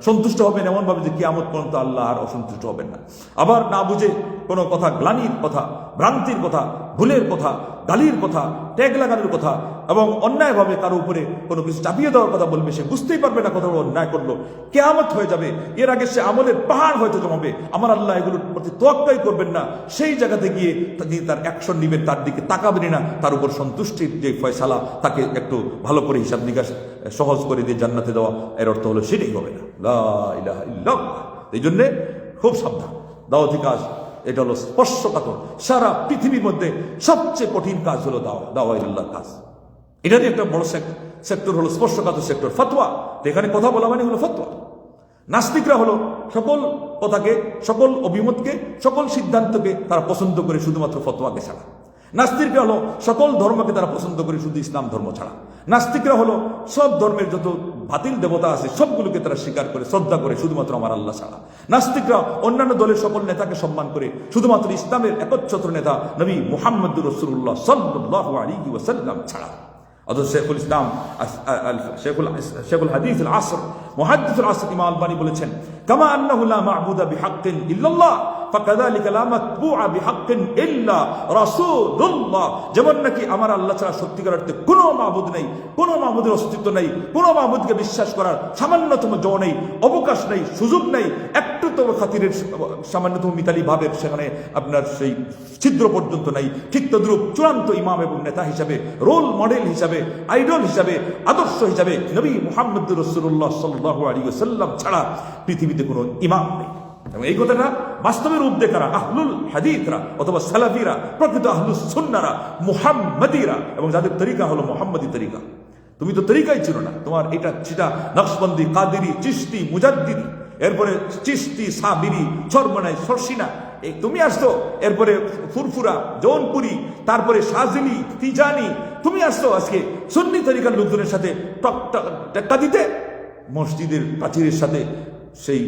Speaker 1: সন্তুষ্ট হবেন এমন ভাবে যে কিয়ামত পর্যন্ত আল্লাহ আর অসন্তুষ্ট হবেন না। আবার না বুঝে কোনো কথা, গ্লানির কথা, ভ্রান্তির কথা, ভুলের কথা, গালির কথা, ট্যাগ লাগানোর কথা এবং অন্যায়ভাবে কারো উপরে কোনো কিছু চাপিয়ে দেওয়ার কথা বলবে, সে বুঝতেই পারবে না কত অন্যায় করলো, কিয়ামত হয়ে যাবে। এর আগে সে আমলের পাহাড় হয়তো জমাবে। আমার আল্লাহ এগুলোর প্রতি তোয়াক্কাই করবেন না। সেই জায়গাতে গিয়ে তিনি তার অ্যাকশন নিবেন, তার দিকে তাকাবেন না, তার উপর সন্তুষ্টির যে ফয়সালা, তাকে একটু ভালো করে হিসাব নিকাশ সহজ করে দিয়ে জান্নাতে দেওয়া, এর অর্থ হলো সেটাই হবে না। লা ইলাহা ইল্লাল্লাহ। এই জন্যে খুব সাবধান। দাওয়াতি কাজ এটা হলো স্পর্শকাতর। সারা পৃথিবীর মধ্যে সবচেয়ে কঠিন কাজ হলো দাওয়াইল্লাহর কাজ। এটারই একটা বড় সেক্টর হলো স্পর্শকাতর সেক্টর, ফতোয়া। এখানে কথা বলা মানে হলো ফতোয়া। নাস্তিকরা হলো সকল কথাকে, সকল অভিমতকে, সকল সিদ্ধান্তকে তারা পছন্দ করে শুধুমাত্র ফতোয়াকে ছাড়া। নাস্তিকরা হলো সকল ধর্মকে তারা পছন্দ করে শুধু ইসলাম ধর্ম ছাড়া। নাস্তিকরা হলো সব ধর্মের যত বাতিল দেবতা আছে সবগুলোকে তারা স্বীকার করে, শ্রদ্ধা করে, শুধুমাত্র আমার আল্লাহ ছাড়া। নাস্তিকরা অন্যান্য দলের সকল নেতাকে সম্মান করে, শুধুমাত্র ইসলামের একচ্ছত্র নেতা নবী মুহাম্মদুর রাসূলুল্লাহ সাল্লাল্লাহু আলাইহি ওয়াসাল্লাম ছাড়া। অথচ শেখুল ইসলাম, শেখুল হাদিস আল আসর, মুহাদ্দিসুল আসর ইমাম আলবানী বলেছেন, কামা আন্নাহু লা মা'বুদা বিহাক্কিন ইল্লাল্লাহ ফাকাযালিকা লা মাতবুআ বিহাক্কিন ইল্লা রাসূলুল্লাহ। যেমন নাকি আমার আল্লাহ ছাড়া সত্যিকার অর্থে কোনো মাবুদ নেই, কোনো মাবুদের অস্তিত্ব নেই, কোনো মাবুদকে বিশ্বাস করার সামান্যতম জো নেই, অবকাশ নেই, সুযোগ নেই, একটুতম খাতিরের সামান্যতম মিতালি ভাবের সেখানে আপনার সেই ছিদ্র পর্যন্ত নাই। ঠিক তদ্রূপ চূড়ান্ত ইমাম এবং নেতা হিসাবে, রোল মডেল হিসাবে, আইডল হিসাবে, আদর্শ হিসাবে নবী মুহাম্মদুর রাসূলুল্লাহ সাল্লাল্লাহু আলাইহি ওয়াসাল্লাম ছাড়া পৃথিবীতে কোনো ইমাম নেই। এবং এই কথাটা বাস্তবে রূপ দেখারা আহলুল হাদিসরা অথবা সালাফিরা, প্রকৃত আহলুস সুন্নাহরা, মুহাম্মাদিরা, এবং যাদের তরিকা হলো মুহাম্মাদি তরিকা। তুমি তো তরিকাই ছিল না, তোমার এটা সেটা নকশবন্দি, কাদেরি, চিশতি, মুজাদ্দিদি, এরপরে চিশতি, সাবিরি, চরমনাই, সরসিনা, এই তুমি আসতো। এরপরে ফুরফুরা, জৌনপুরি, তারপরে শাজিলি, তিজানি, তুমি আসতো আজকে সুন্নি তরিকার লোকজনের সাথে টেক্কা দিতে। মসজিদের প্রাচীরের সাথে সেই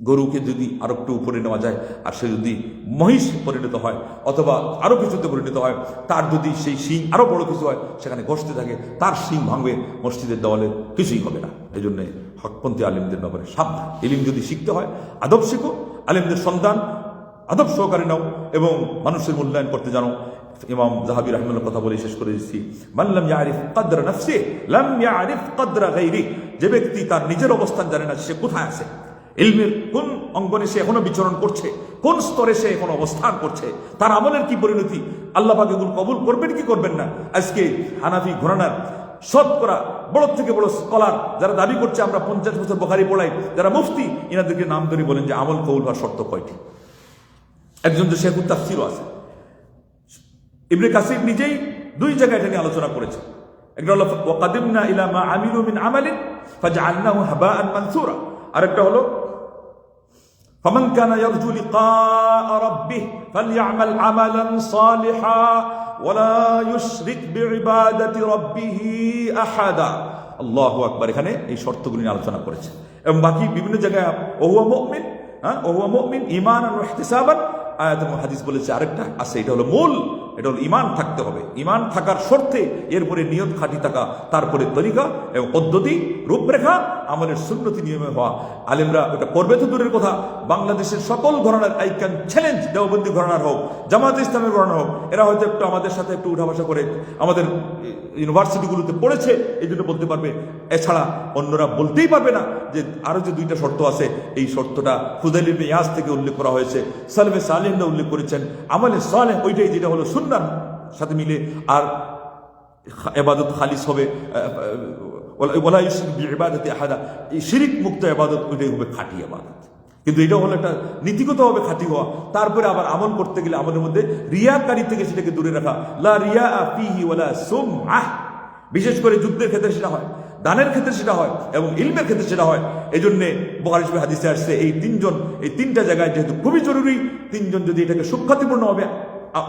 Speaker 1: গরুকে যদি আরো একটু উপরে নেওয়া যায়, আর সে যদি মহিষ পরিণত হয় অথবা আরো কিছুতে পরিণত হয়, তার যদি সেই শিং আরো বড় কিছু হয়, সেখানে ঘষতে থাকে, তার শিং ভাঙবে, মসজিদের দেওয়ালে কিছুই হবে না। এই জন্য হকপন্থী আলেমদের ব্যাপারে সাবধান। ইলম যদি শিখতে হয়, আদব শিখো, আলেমদের সন্তান আদব সহকারে নাও এবং মানুষের মূল্যায়ন করতে জানো। ইমাম যাহাবী রাহিমাহুল্লাহ কথা বলে শেষ করে দিচ্ছি, মান লাম ইয়ারিফ কদরা নাফসিহি লাম ইয়ারিফ কদরা গায়রিহি। যে ব্যক্তি তার নিজের অবস্থান জানে না, সে কোথায় আছে, ইলমের কোন অঙ্গনে সে এখনো বিচরণ করছে, কোন স্তরে সে এখন অবস্থান করছে, তার আমলের কি পরিণতি, আল্লাহ পাক এগুলো কবুল করবেন কি করবেন না। আজকে হানাফি ঘরানার শতকরা বড় থেকে বড় স্কলার যারা দাবি করছে আমরা 50 বছর বুখারী পড়াই, যারা মুফতি, এনাদেরকে নাম ধরে বলেন যে আমল কবুল হওয়ার শর্ত কয়টি। একজন তো শেখুত তাফসীরও আছে, ইবনে কাসির নিজেই দুই জায়গায় এটা নিয়ে আলোচনা করেছেন। একটা হলো ওয়াকাদিমনা ইলা মা আমিলু মিন আমালিন ফাজআলনাহু হাবাআন মানসুরা, আরেকটা হলো ফামান কানা ইয়ারজু লিকাআ রাব্বিহ ফালইআমাল আমালান সালিহা ওয়ালা ইউশরিক বিইবাদাতি রাব্বিহ আহাদা। আল্লাহু আকবার। এখানে এই শর্তগুলি নিয়ে আলোচনা করেছে এবং বাকি বিভিন্ন জায়গায় ওহুয়া মুমিন, ওহুয়া মুমিন ঈমানান ওয়া ইহতিসাবান, আয়াত এবং হাদিস বলেছে আরেকটা আছে, এটা হলো মূল, এটা হলো ঈমান থাকতে হবে। ঈমান থাকার শর্তে এরপরে নিয়ত খাঁটি থাকা, তারপরে তরিকা এবং পদ্ধতি, রূপরেখা, আমাদের সুন্নতি নিয়মে হওয়া। আলেমরা এটা করবে তো দূরের কথা, বাংলাদেশের সকল ঘরানার আই ক্যান চ্যালেঞ্জ, দেওবন্দি ঘরানার হোক, জামাতে ইসলামের ঘরানা হোক, এরা হয়তো একটু আমাদের সাথে একটু উঠাবসা করে আমাদের ইউনিভার্সিটিগুলোতে পড়েছে এই জন্য বলতে পারবে, এছাড়া অন্যরা বলতেই পারবে না। যে আরো যে দুইটা শর্ত আছে, এই শর্তটা ফুদাইল ইবনে ইয়াস থেকে উল্লেখ করা হয়েছে, সালফে সালেহরা উল্লেখ করেছেন, আমলে সালেহ ওইটাই যেটা হলো সুন্নাহর সাথে মিলে, আর ইবাদত খালিস হবে, ওয়ালা ইউশরিক বিইবাদাতি আহাদা, এই শিরিক মুক্ত ইবাদত, ওইটাই হবে খাঁটি ইবাদত। কিন্তু এটা হলো একটা নীতিগতভাবে খাঁটি হওয়া। তারপরে আবার আমল করতে গেলে আমলের মধ্যে রিয়াকারী থেকে সেটাকে দূরে রাখা, লা রিয়া ফিহি ওয়ালা সুমআহ। বিশেষ করে যুদ্ধের ক্ষেত্রে সেটা হয়, দানের ক্ষেত্রে সেটা হয়, এবং ইলমের ক্ষেত্রে সেটা হয়। এই জন্য বুখারী শরীফে হাদিসে আসছে এই তিনজন, এই তিনটা জায়গায় যেহেতু খুবই জরুরি, তিনজন যদি এটাকে সুখ্যাতিপূর্ণ হবে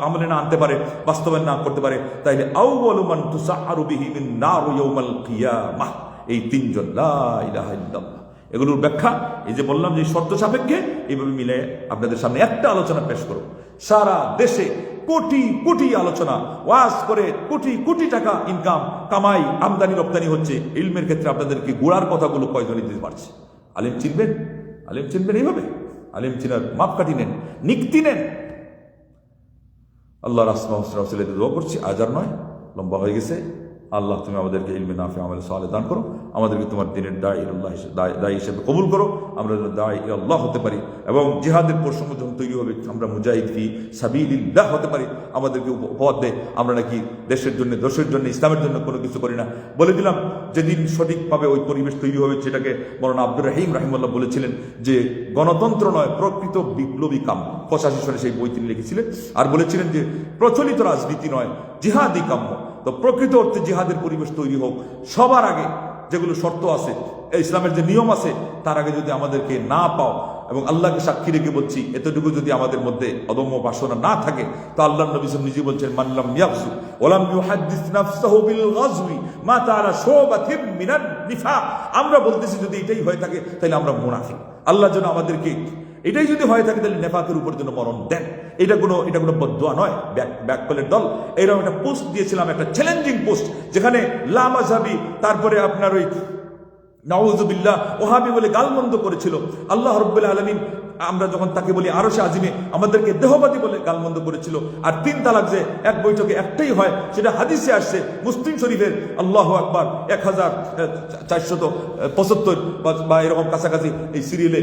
Speaker 1: আমলে না আনতে পারে, বাস্তবায়ন না করতে পারে, তাইলে আউয়ালু মান তুসাআরু বিহি মিন নার ইয়াউমাল কিয়ামাহ, এই তিনজন লা ইলাহা ইল্লাল্লাহ। এগুলোর ব্যাখ্যা এই যে বললাম যে শর্ত সাপেক্ষে এইভাবে মিলে আপনাদের সামনে একটা আলোচনা পেশ করব। সারা দেশে কোটি কোটি আলোচনা, ওয়াজ করে কোটি কোটি টাকা ইনকাম, কামাই, আমদানি রপ্তানি হচ্ছে। ইলমের ক্ষেত্রে আপনাদেরকে গোড়ার কথাগুলো কয়জনই দিতে পারছে? আলেম চিনবেন? আলেম চিনবেন এইভাবে? আলেম চিনার মাপকাঠি নেন, নিক্তি নেন। আল্লাহর আসমা হোসেন রাসূলের দোয়া করছি, আজ আর নয়, লম্বা হয়ে গেছে। আল্লাহ তুমি আমাদেরকে ইলমে নাফি আমলে সালেহ দান করো, আমাদেরকে তোমার দিনের দায়ী হিসেবে কবুল করো, আমরা দায়ী আল্লাহ হতে পারি, এবং জিহাদের প্রসঙ্গ যখন তৈরি হবে আমরা মুজাহিদ ফি সাবিলিল্লাহ হতে পারি। আমাদেরকে উপহার দেয় আমরা নাকি দেশের জন্য, দেশের জন্য, ইসলামের জন্য কোনো কিছু করি না। বলে দিলাম যেদিন সঠিকভাবে ওই পরিবেশ তৈরি হবে, সেটাকে মৌলানা আব্দুর রহিম রাহিমাহুল্লাহ বলেছিলেন যে গণতন্ত্র নয়, প্রকৃত বিপ্লবী কাম্য। 85 সালে সেই বই তিনি লিখেছিলেন, আর বলেছিলেন যে প্রচলিত রাজনীতি নয়, জিহাদি কাম্য। তো প্রকৃত অর্থে জিহাদের পরিবেশ তৈরি হোক। সবার আগে যেগুলো শর্ত আছে, ইসলামের যে নিয়ম আছে, তার আগে যদি আমাদেরকে না পাও, এবং আল্লাহকে সাক্ষী রেখে বলছি, এতটুকু যদি আমাদের মধ্যে অদম্য বাসনা না থাকে, তো আল্লাহর নবী সাল্লাল্লাহু আলাইহি ওয়াসাল্লাম নিজে বলছেন, মাল্লাম ইয়াগজু ওয়ালাম ইউহাদ্দিস নাফসাহু বিল গাজওয়ি মাতা আলা শুবাতিন মিনান নিফাক। আমরা বলতেছি যদি এটাই হয়ে থাকে তাহলে আমরা মুনাফিক। আল্লাহ যেন আমাদেরকে, এটাই যদি হয়ে থাকে তাহলে নেফাকের উপর যেন মরণ দেন। এটা কোনো বদদুয়া নয়। ব্যাককলের দল এরকম একটা পোস্ট দিয়েছিলাম, একটা চ্যালেঞ্জিং পোস্ট, যেখানে লা মাযহাবি, তারপরে আপনার ওই নাউযুবিল্লাহ ওহাবি বলে গালমন্দ করেছিল। আল্লাহ রাব্বুল আলামিন, আমরা যখন তাকে বলি আরশে আজিমে, আমাদেরকে দেহবাদী বলে গালমন্দ করেছিল। আর 3 তালাক যে এক বৈঠকে একটাই হয়, সেটা হাদিসে আসছে মুসলিম শরীফের, আল্লাহু আকবার, 1475 বা এরকম কাছাকাছি এই সিরিয়ালে।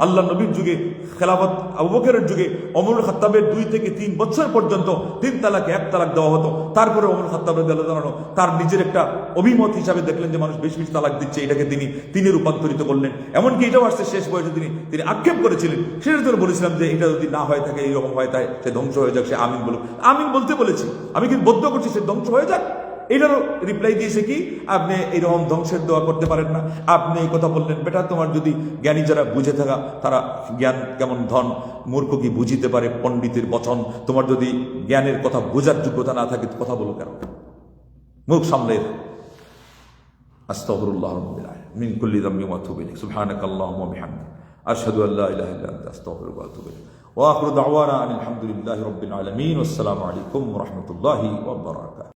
Speaker 1: আল্লাহ নবীর যুগে, খেলাফত আবু বকরের যুগে, ওমর খাত্তাবের 2 থেকে 3 বছর পর্যন্ত 3 তালাকে 1 তালাক দেওয়া হতো। তারপরে ওমর খাত্তাব রাদিয়াল্লাহু আনহু তার নিজের একটা অভিমত হিসাবে দেখলেন যে মানুষ বেশি বেশি তালাক দিচ্ছে, এটাকে তিনি রূপান্তরিত করলেন। এমনকি এটাও আসছে শেষ বয়সে তিনি আক্ষেপ করেছিলেন। সেটার জন্য বলেছিলাম যে এটা যদি না হয়ে থাকে, এইরকম হয়, তাই সে ধ্বংস হয়ে যাক, সে আমিন বলুক। আমিন বলতে বলেছি, আমি কিন্তু বদ্ধ করছি সে ধ্বংস হয়ে যাক। এটারও রিপ্লাই দিয়েছে কি, আপনি এইরকম ধ্বংসের দোয়া করতে পারেন না। আপনি এই কথা বললেন, বেটা তোমার যদি জ্ঞানী যারা বুঝে থাকা, তারা জ্ঞান কেমন ধন, মূর্খ কি বুঝিতে পারে পণ্ডিতের বচন। তোমার যদি জ্ঞানের কথা বোঝার যোগ্যতা না থাকে, কথা বলো কেন? মুখ সামলে। আস্তাগফিরুল্লাহ রাব্বিল আলামিন মিন কুল্লি যামবি ওয়া আতুবু ইলাইহি সুবহানাকাল্লাহুম্মা ওয়া বিহামদিকা আশহাদু আল্লা ইলাহা ইল্লা আনতা আস্তাগফিরুকা ওয়া আতুবু ইলাইক ওয়া আখিরু দাওয়ানা আলহামদুলিল্লাহি রাব্বিল আলামিন। আসসালামু আলাইকুম ওয়া রাহমাতুল্লাহি ওয়া বারাকাতুহু।